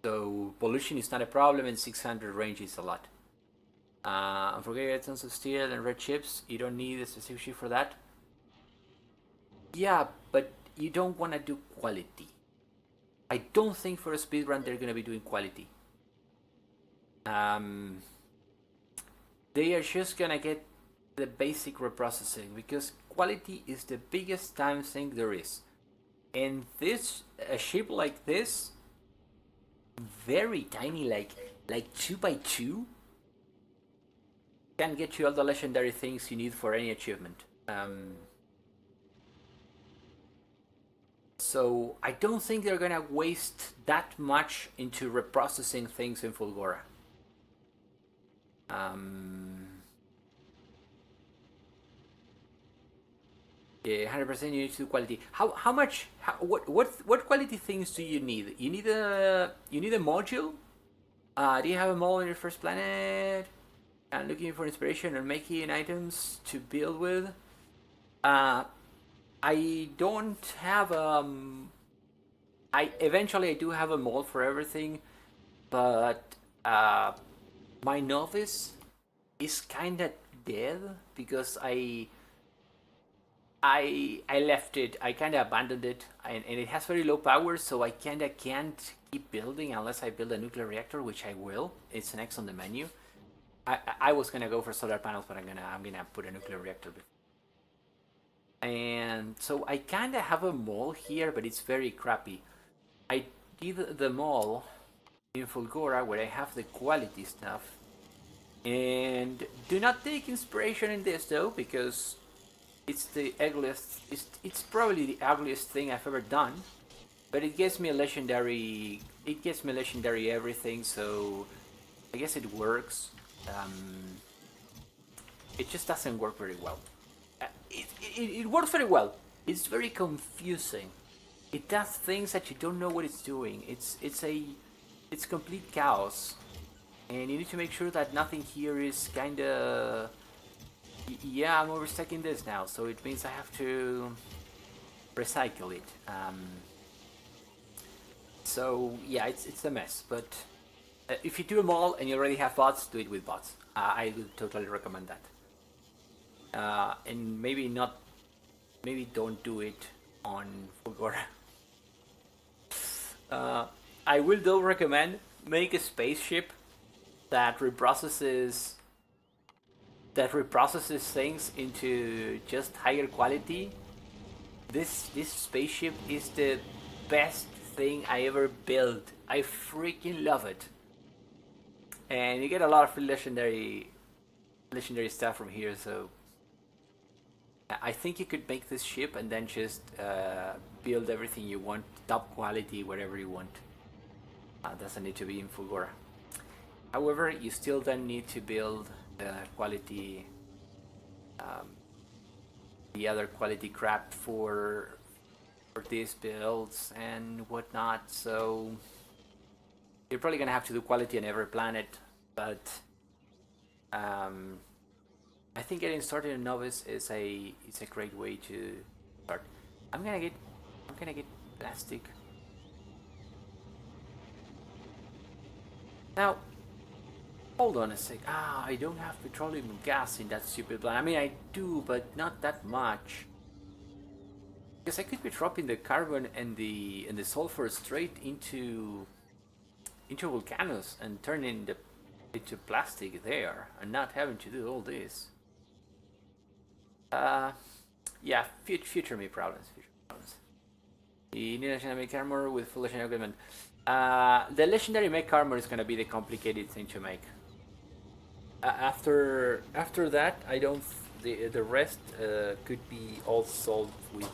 So pollution is not a problem, and 600 range is a lot. Forget tons of steel and red chips. You don't need a specific chip for that. Yeah, but you don't want to do quality. I don't think for a speedrun they're going to be doing quality. They are just going to get the basic reprocessing, because quality is the biggest time sink there is. And this, a ship like this, very tiny, like 2x2, can get you all the legendary things you need for any achievement. So I don't think they're gonna waste that much into reprocessing things in Fulgora. Yeah, 100% you need to do quality. How much? What quality things do you need? You need a module. Do you have a model on your first planet? And looking for inspiration and making items to build with. I don't have eventually I do have a mold for everything, but my novice is kinda dead because I left it. I kinda abandoned it, and it has very low power, so I kinda can't keep building unless I build a nuclear reactor, which I will. It's next on the menu. I was gonna go for solar panels, but I'm gonna put a nuclear reactor before. And so I kinda have a mall here, but it's very crappy. I did the mall in Fulgora where I have the quality stuff. And do not take inspiration in this though, because it's the ugliest. It's probably the ugliest thing I've ever done. But it gets me a legendary. It gets me legendary everything, so I guess it works. It just doesn't work very well. It works very well. It's very confusing. It does things that you don't know what it's doing. It's complete chaos. And you need to make sure that nothing here is kinda... Yeah, I'm overstacking this now, so it means I have to recycle it. So yeah, it's a mess, but if you do them all and you already have bots, do it with bots. I would totally recommend that. And maybe don't do it on Fulgora. I will though recommend make a spaceship that reprocesses things into just higher quality. This spaceship is the best thing I ever built. I freaking love it. And you get a lot of legendary stuff from here, so I think you could make this ship and then just build everything you want, top quality, whatever you want. Doesn't need to be in Fulgora. However, you still then need to build quality, the other quality crap for these builds and whatnot. So you're probably gonna have to do quality on every planet, but I think getting started in Novice is a great way to start. I'm gonna get plastic. Now, hold on a sec. I don't have petroleum gas in that stupid plant. I mean, I do, but not that much. Because I could be dropping the carbon and the sulfur straight into volcanoes and turning into plastic there, and not having to do all this. Yeah, future me problems. You need a legendary mech armor with full legendary equipment. The legendary mech armor is gonna be the complicated thing to make. After that, I don't. The rest could be all solved with.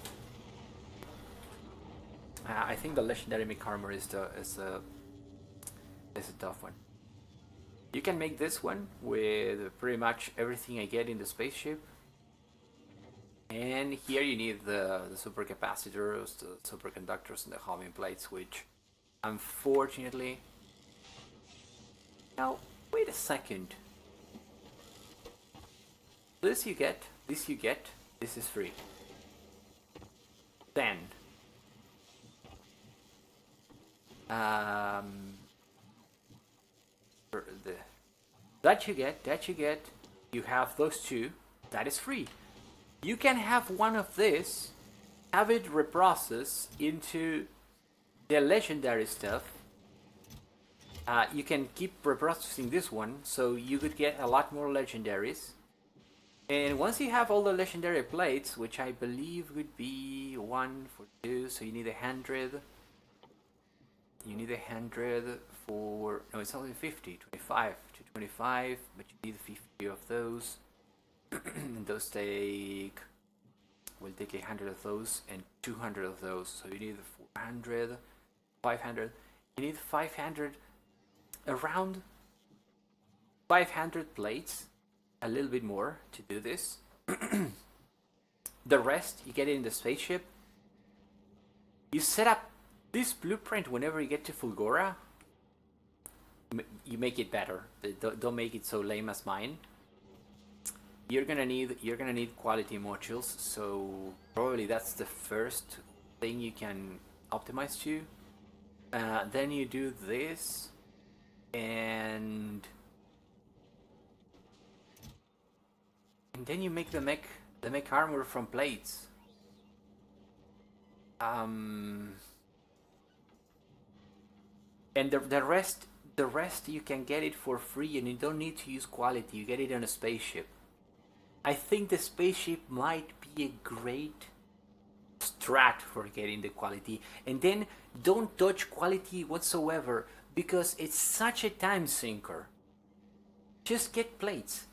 I think the legendary mech armor is a tough one. You can make this one with pretty much everything I get in the spaceship. And here you need the supercapacitors, the superconductors, and the homing plates, which unfortunately... Now, wait a second. This you get, this is free. Then... that you get, you have those two, that is free. You can have one of this, have it reprocess into the legendary stuff. You can keep reprocessing this one, so you could get a lot more legendaries. And once you have all the legendary plates, which I believe would be 1 for 2, so you need 100. You need 100 for... No, it's only 50, 25 to 25, but you need 50 of those. And those take... We'll take 100 of those and 200 of those. So you need 400, 500. You need 500, around 500 plates, a little bit more to do this. The rest, you get it in the spaceship. You set up this blueprint whenever you get to Fulgora. You make it better. Don't make it so lame as mine. You're gonna need quality modules, so probably that's the first thing you can optimize to. Then you do this, and then you make the mech armor from plates. And the rest you can get it for free, and you don't need to use quality. You get it on a spaceship. I think the spaceship might be a great strat for getting the quality. And then don't touch quality whatsoever, because it's such a time sinker. Just get plates.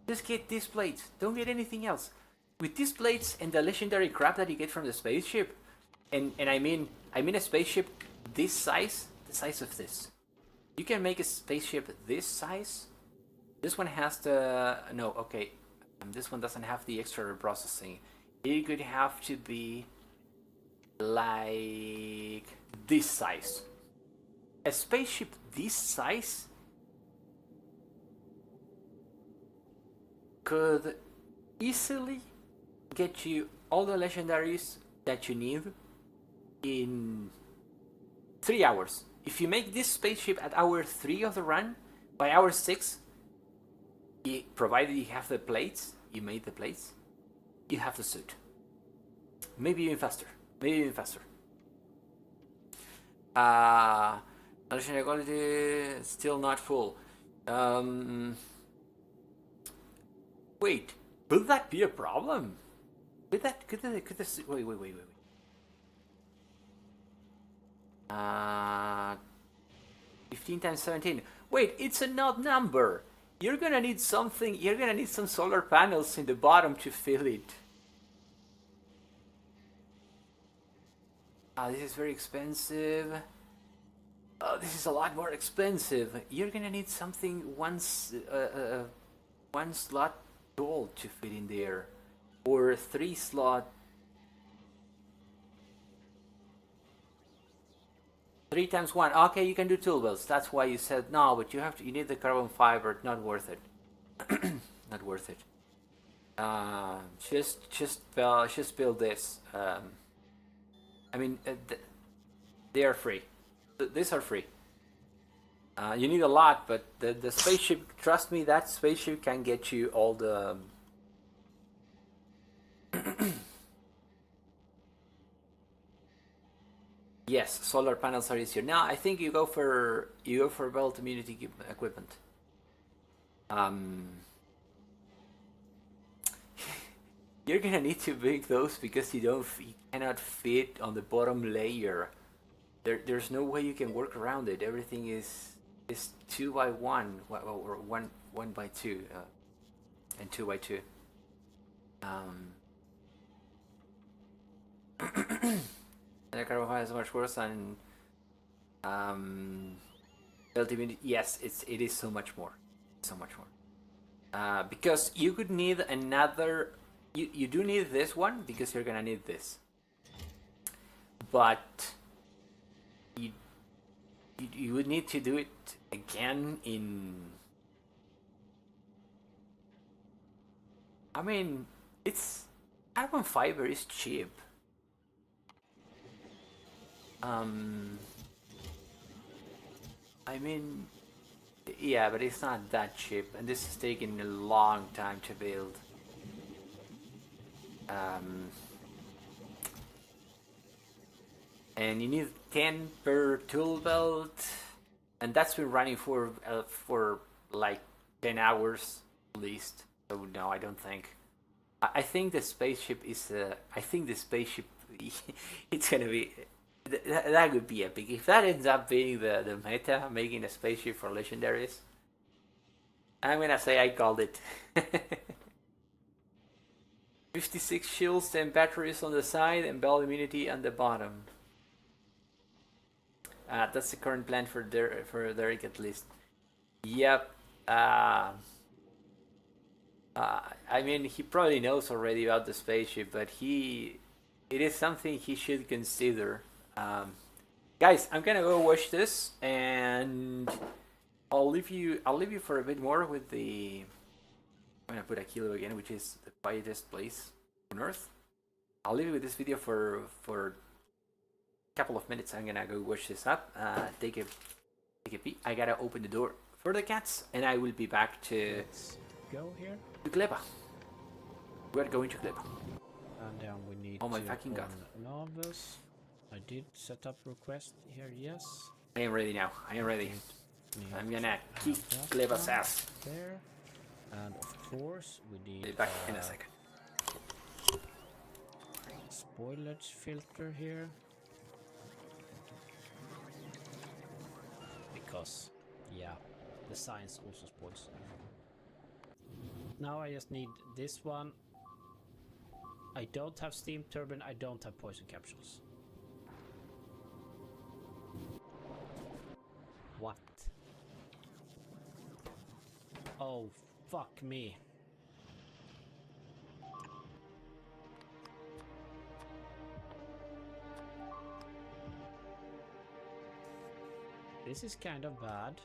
Just get these plates. Don't get anything else. With these plates and the legendary crap that you get from the spaceship, and I mean a spaceship this size, the size of this. You can make a spaceship this size. This one has the... No, okay. This one doesn't have the extra reprocessing. It could have to be like this size. A spaceship this size could easily get you all the legendaries that you need in 3 hours. If you make this spaceship at hour 3 of the run, by hour 6, provided you have the plates, you made the plates, you have the suit. Maybe even faster. Maybe even faster. Legendary quality still not full. Wait, will that be a problem? Could this wait. 15 times 17. Wait, it's an odd number. You're gonna need something. You're gonna need some solar panels in the bottom to fill it. This is very expensive. This is a lot more expensive. You're gonna need something one slot gold to fit in there, or 3 slot. 3 times 1. Okay, you can do tool belts. That's why you said no, but you need the carbon fiber. Not worth it. Not worth it. Just build this. I mean, they are free. These are free. You need a lot, but the spaceship. Trust me, that spaceship can get you all the. Yes, solar panels are easier. Now I think you go for belt immunity equipment. You're gonna need to make those because you cannot fit on the bottom layer. There's no way you can work around it. Everything is 2 by 1 or 1 by 2 and 2 by 2. And the carbon fiber is much worse than LTV. Yes, it is so much more, because you could need another. You do need this one because you're gonna need this, but you would need to do it again in. I mean, it's carbon fiber is cheap. I mean, yeah, but it's not that cheap, and this is taking a long time to build. And you need 10 per tool belt, and that's been running for like 10 hours at least. So no, I don't think. I think the spaceship is. I think the spaceship. It's gonna be. That would be epic. If that ends up being the meta, making a spaceship for legendaries, I'm gonna say I called it. 56 shields, 10 batteries on the side, and belt immunity on the bottom. That's the current plan for Derek at least. Yep. I mean, he probably knows already about the spaceship, but it is something he should consider. Guys, I'm gonna go watch this, and I'll leave you for a bit more with the. I'm gonna put a kilo again, which is the quietest place on Earth. I'll leave you with this video for a couple of minutes. I'm gonna go watch this up. Take a peek. I gotta open the door for the cats, and I will be back to. Let's go here. To Gleba. We're going to Gleba. And then we need. Oh my fucking god! Novice. I did set up request here. Yes. I am ready now. I am ready. I'm gonna kick Gleba's ass. There. And of course we need. Be back in a second. Spoilage filter here. Because, yeah, the science also spoils. Now I just need this one. I don't have steam turbine, I don't have poison capsules. What? Oh, fuck me. This is kind of bad.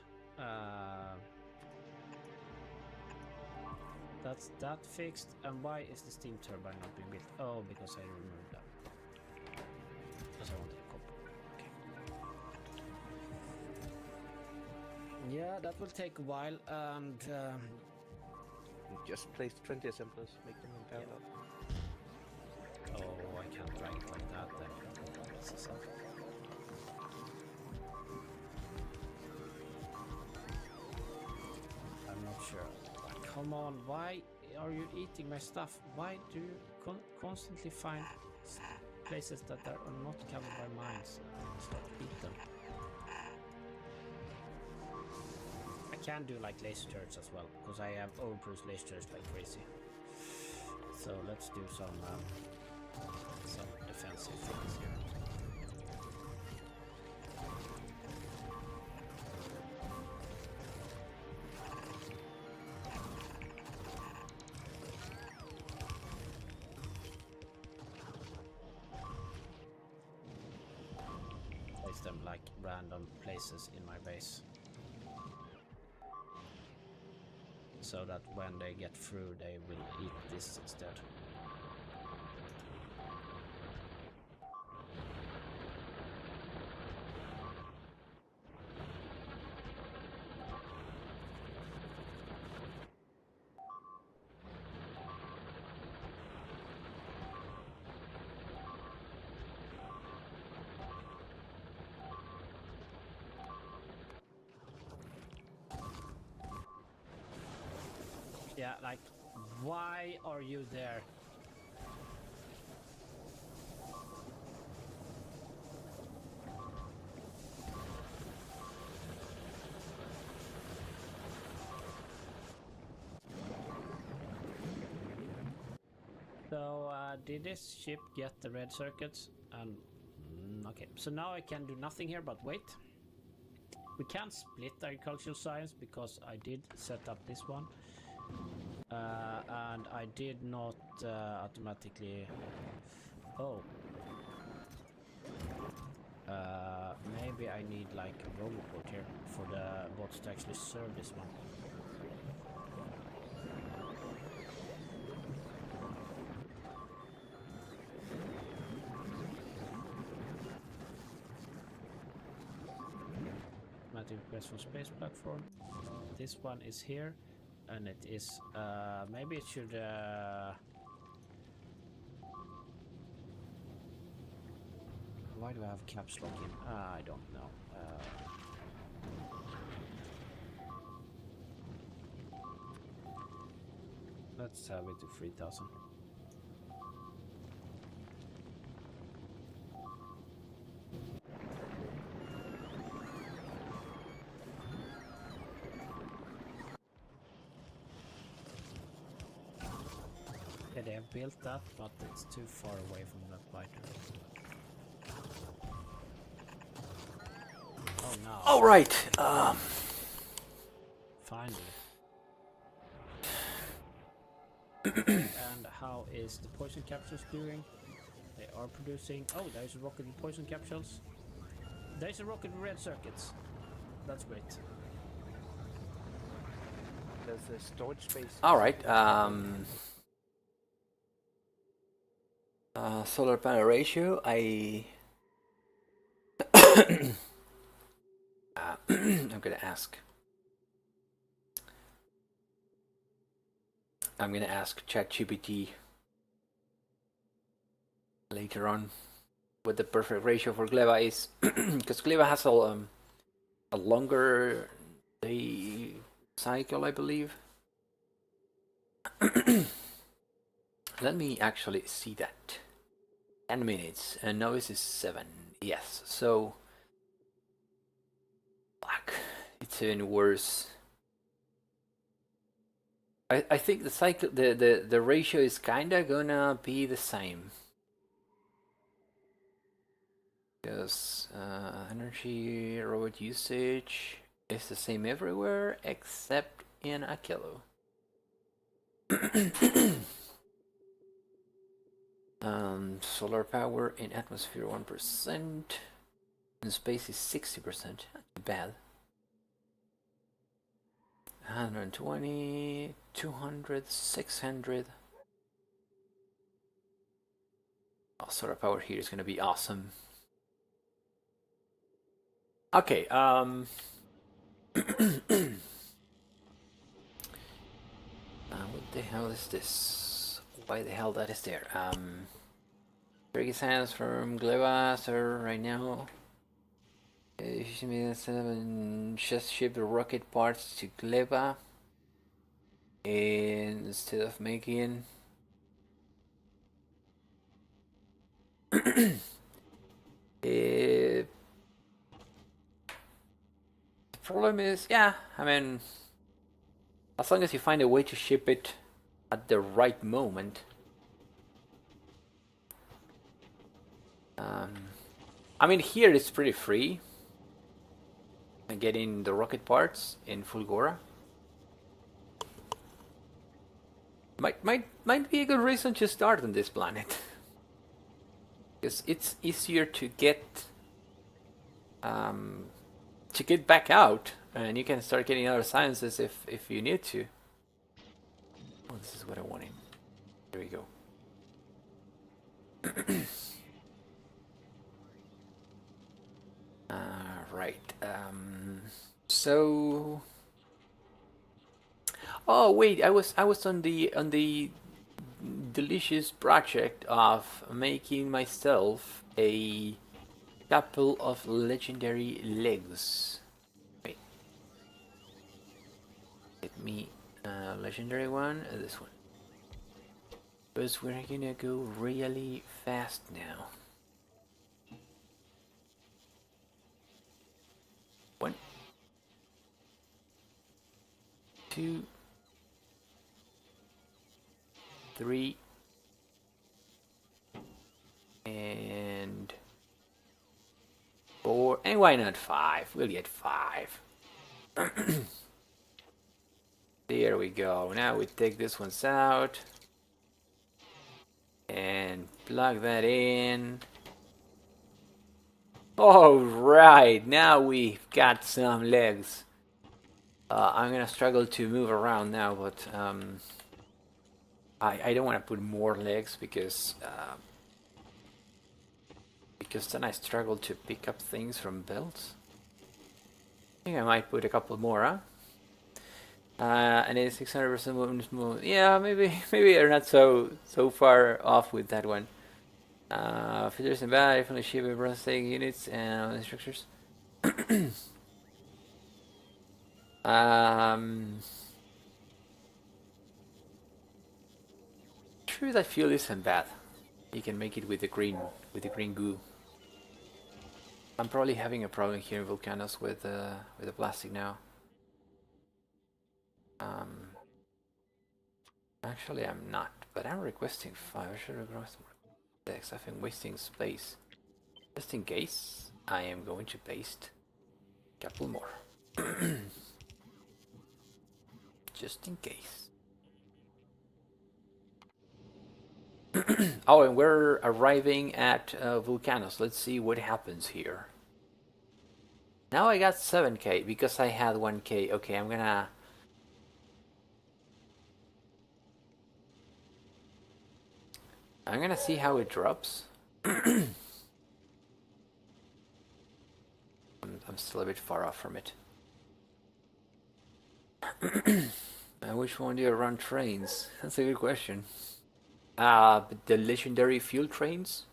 That's that fixed. And why is the steam turbine not being built? Oh, because I removed that. Because I wanted copper. Okay. Yeah, that will take a while, and You just place 20 assemblers, make them in parallel. oh, I can't drag it like that. Then this is up. I'm not sure. Come on, why are you eating my stuff? Why do you constantly find places that are not covered by mines? Stop, eat them. I can do like laser turrets as well, because I have overproduced laser turrets like crazy. So let's do some defensive things here. Place them like random places in my base, so that when they get through they will eat this instead. Yeah, like, why are you there? So, did this ship get the red circuits? And okay, so now I can do nothing here, but wait. We can't split agricultural science because I did set up this one. And I did not automatically... Oh. Maybe I need like a roboport here for the bots to actually serve this one. Automatic request from space platform. This one is here. And it is, maybe it should, why do I have caps lock in? I don't know. Let's have it to 3000. Yeah, they have built that, but it's too far away from that fighter. Oh no. All right. Finally. And how is the poison capsules doing? They are producing... Oh, there's a rocket with poison capsules. There's a rocket with red circuits. That's great. There's a storage space. All right. Solar panel ratio. I'm gonna ask. I'm gonna ask ChatGPT later on what the perfect ratio for Gleva is, because Gleva has a longer day cycle, I believe. Let me actually see that. 10 minutes, and now this is 7. Yes, so fuck, it's even worse. I think the cycle, the ratio is kinda gonna be the same. Because energy robot usage is the same everywhere except in a kilo. Solar power in atmosphere 1%. In space is 60%. Not too bad. 120, 200, 600. Oh, solar power here is gonna be awesome. Okay, what the hell is this? Why the hell that is there? Tricky science from Gleva, sir, right now. Just ship the rocket parts to Gleva. And instead of making the problem is, yeah, I mean, as long as you find a way to ship it at the right moment. I mean, here it's pretty free. Getting the rocket parts in Fulgora might be a good reason to start on this planet, because it's easier to get back out, and you can start getting other sciences if you need to. Oh, this is what I wanted. There we go. Right. So. Oh wait, I was on the delicious project of making myself a couple of legendary legs. Wait. Get me a legendary one. This one. Because we're gonna go really fast now. 1, 2, 3, and 4, and why not 5? We'll get 5. There we go. Now we take this one out and plug that in. All right, now we've got some legs. I'm gonna struggle to move around now, but I don't want to put more legs because then I struggle to pick up things from belts. I think I might put a couple more, huh? And it's 600% movement smooth. Yeah, maybe they're not so far off with that one. Features and bad, definitely ship and processing units and structures. True that fuel isn't bad. You can make it with the green goo. I'm probably having a problem here in Volcanoes with the plastic now. Actually, I'm not, but I'm requesting 5. I should request more. I've been wasting space. Just in case, I am going to paste a couple more. Just in case. Oh, and we're arriving at Volcanoes. Let's see what happens here. Now I got 7k because I had 1k. Okay, I'm gonna see how it drops. I'm still a bit far off from it. Which one do you run trains? That's a good question. The legendary fuel trains?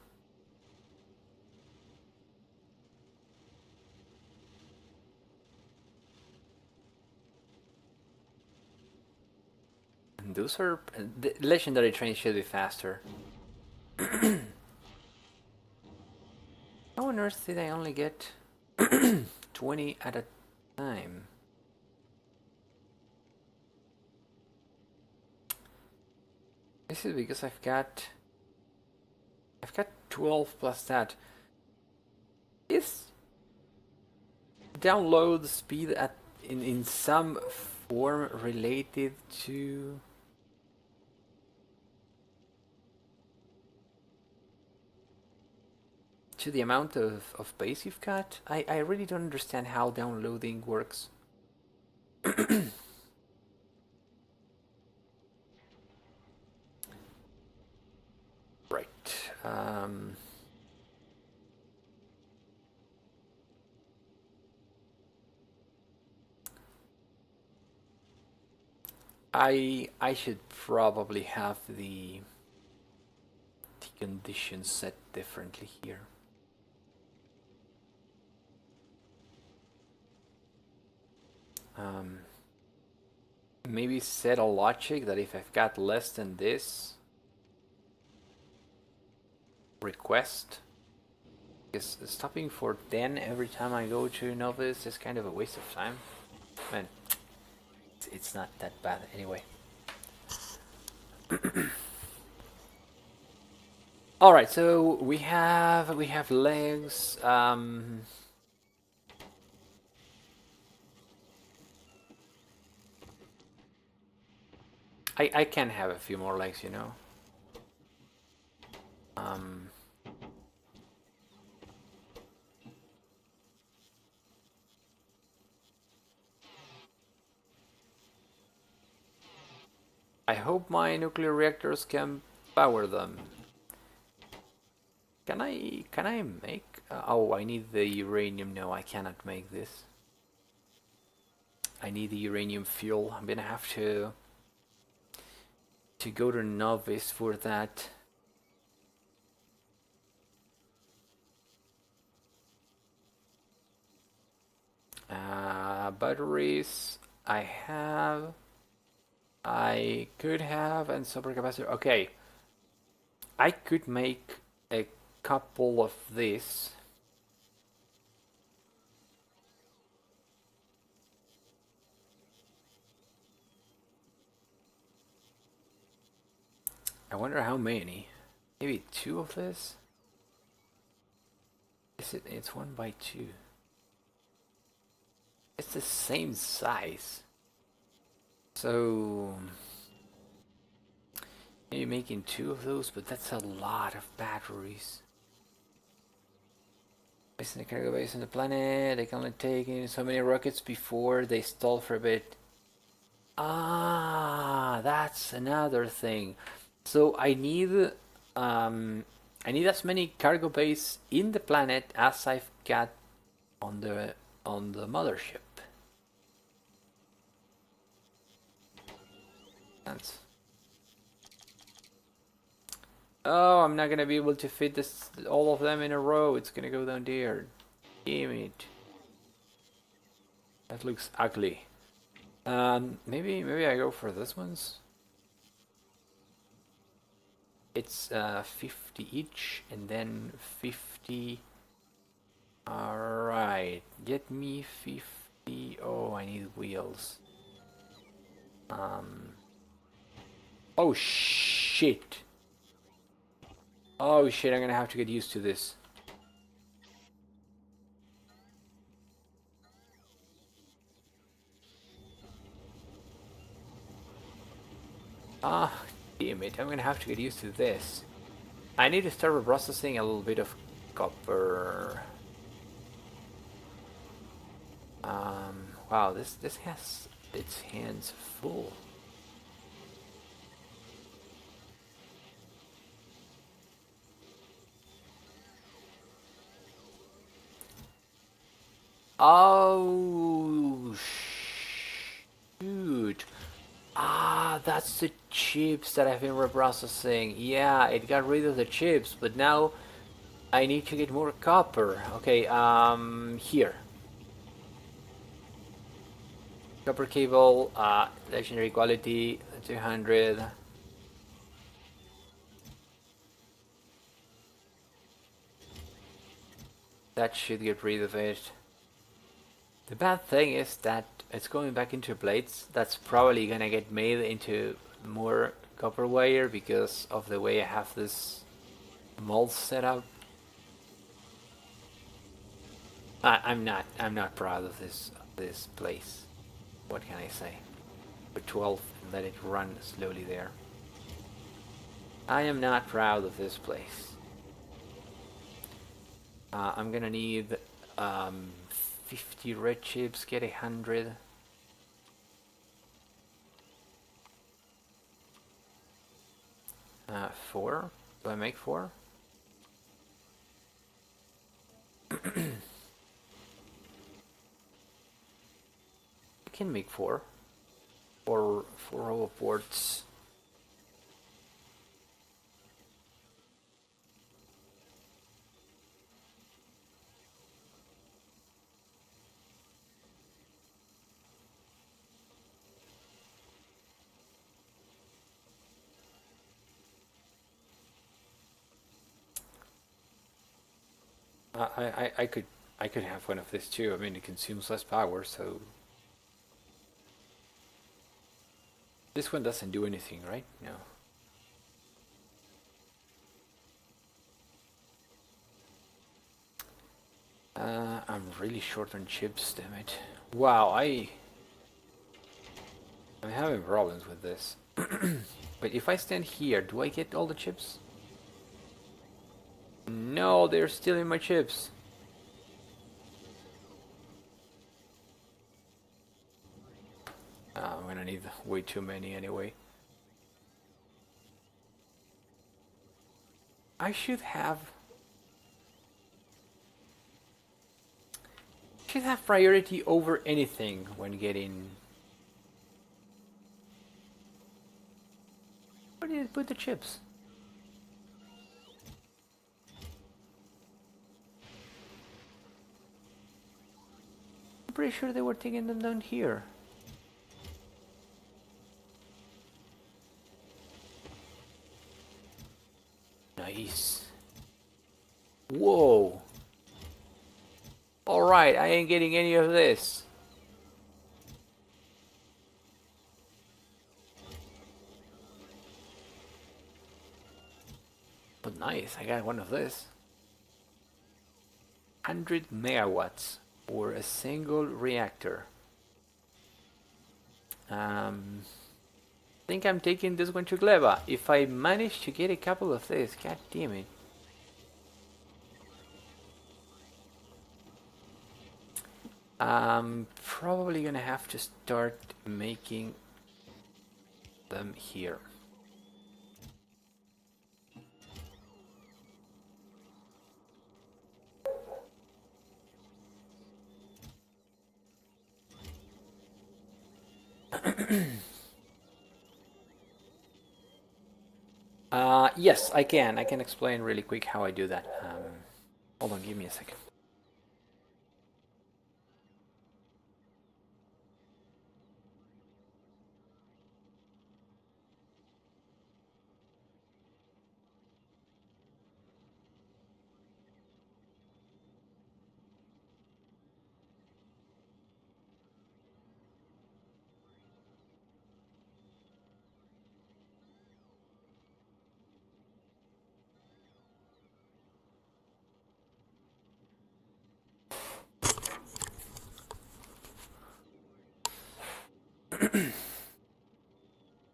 And those are... the legendary trains should be faster. How on earth did I only get 20 at a time? This is because I've got 12 plus that. Is download speed at in some form related to the amount of base you've got? I really don't understand how downloading works. Um, I should probably have the conditions set differently here. Maybe set a logic that if I've got less than this request, because stopping for 10 every time I go to novice is kind of a waste of time. Man, it's not that bad anyway. All right, so we have legs. I can have a few more legs, you know. I hope my nuclear reactors can power them. Can I make? Oh, I need the uranium. No, I cannot make this. I need the uranium fuel. I'm gonna have to go to novice for that. Batteries I have. I could have, and supercapacitor. Okay, I could make a couple of this. I wonder how many. Maybe 2 of this. Is it? It's 1 by 2. It's the same size. So maybe making 2 of those, but that's a lot of batteries. Based in the cargo base on the planet, they can only take in so many rockets before they stall for a bit. Ah, that's another thing. So I need as many cargo bays in the planet as I've got on the mothership. That's... Oh, I'm not gonna be able to fit all of them in a row. It's gonna go down there. Damn it. That looks ugly. Maybe I go for this ones. It's 50 each, and then 50. Alright, get me 50. Oh, I need wheels. Oh shit. Oh shit, I'm gonna have to get used to this. Ah, damn it, I'm gonna have to get used to this. I need to start reprocessing a little bit of copper. Wow, this has its hands full. Oh shoot. Ah, that's the chips that I've been reprocessing. Yeah, it got rid of the chips, but now I need to get more copper. Okay, here. Copper cable, legendary quality, 200. That should get rid of it. The bad thing is that it's going back into plates. That's probably gonna get made into more copper wire because of the way I have this mold set up. I'm not proud of this place. What can I say? Put 12 and let it run slowly there. I am not proud of this place. I'm gonna need 50 red chips, get 100. Four? Do I make 4? can make 4. Or 4 hoverboards. I could have one of these too. I mean, it consumes less power, so this one doesn't do anything, right? No. I'm really short on chips, damn it. Wow, I'm having problems with this. But if I stand here, do I get all the chips? No, they're stealing my chips. I'm gonna need way too many anyway. I should have priority over anything when getting. Where did it put the chips? I'm pretty sure they were taking them down here. Nice. Whoa. Alright, I ain't getting any of this. But nice, I got one of this. 100 megawatts for a single reactor. I think I'm taking this one to Gleba. If I manage to get a couple of this, god damn it. I'm probably gonna have to start making them here. Yes, I can. I can explain really quick how I do that. Hold on, give me a second.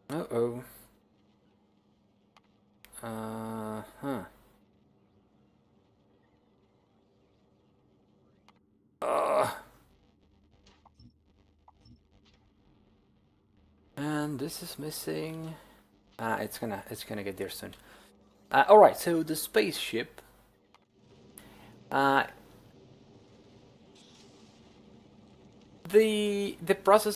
Uh-oh. Huh. And this is missing. It's gonna get there soon. All right, so the spaceship. The process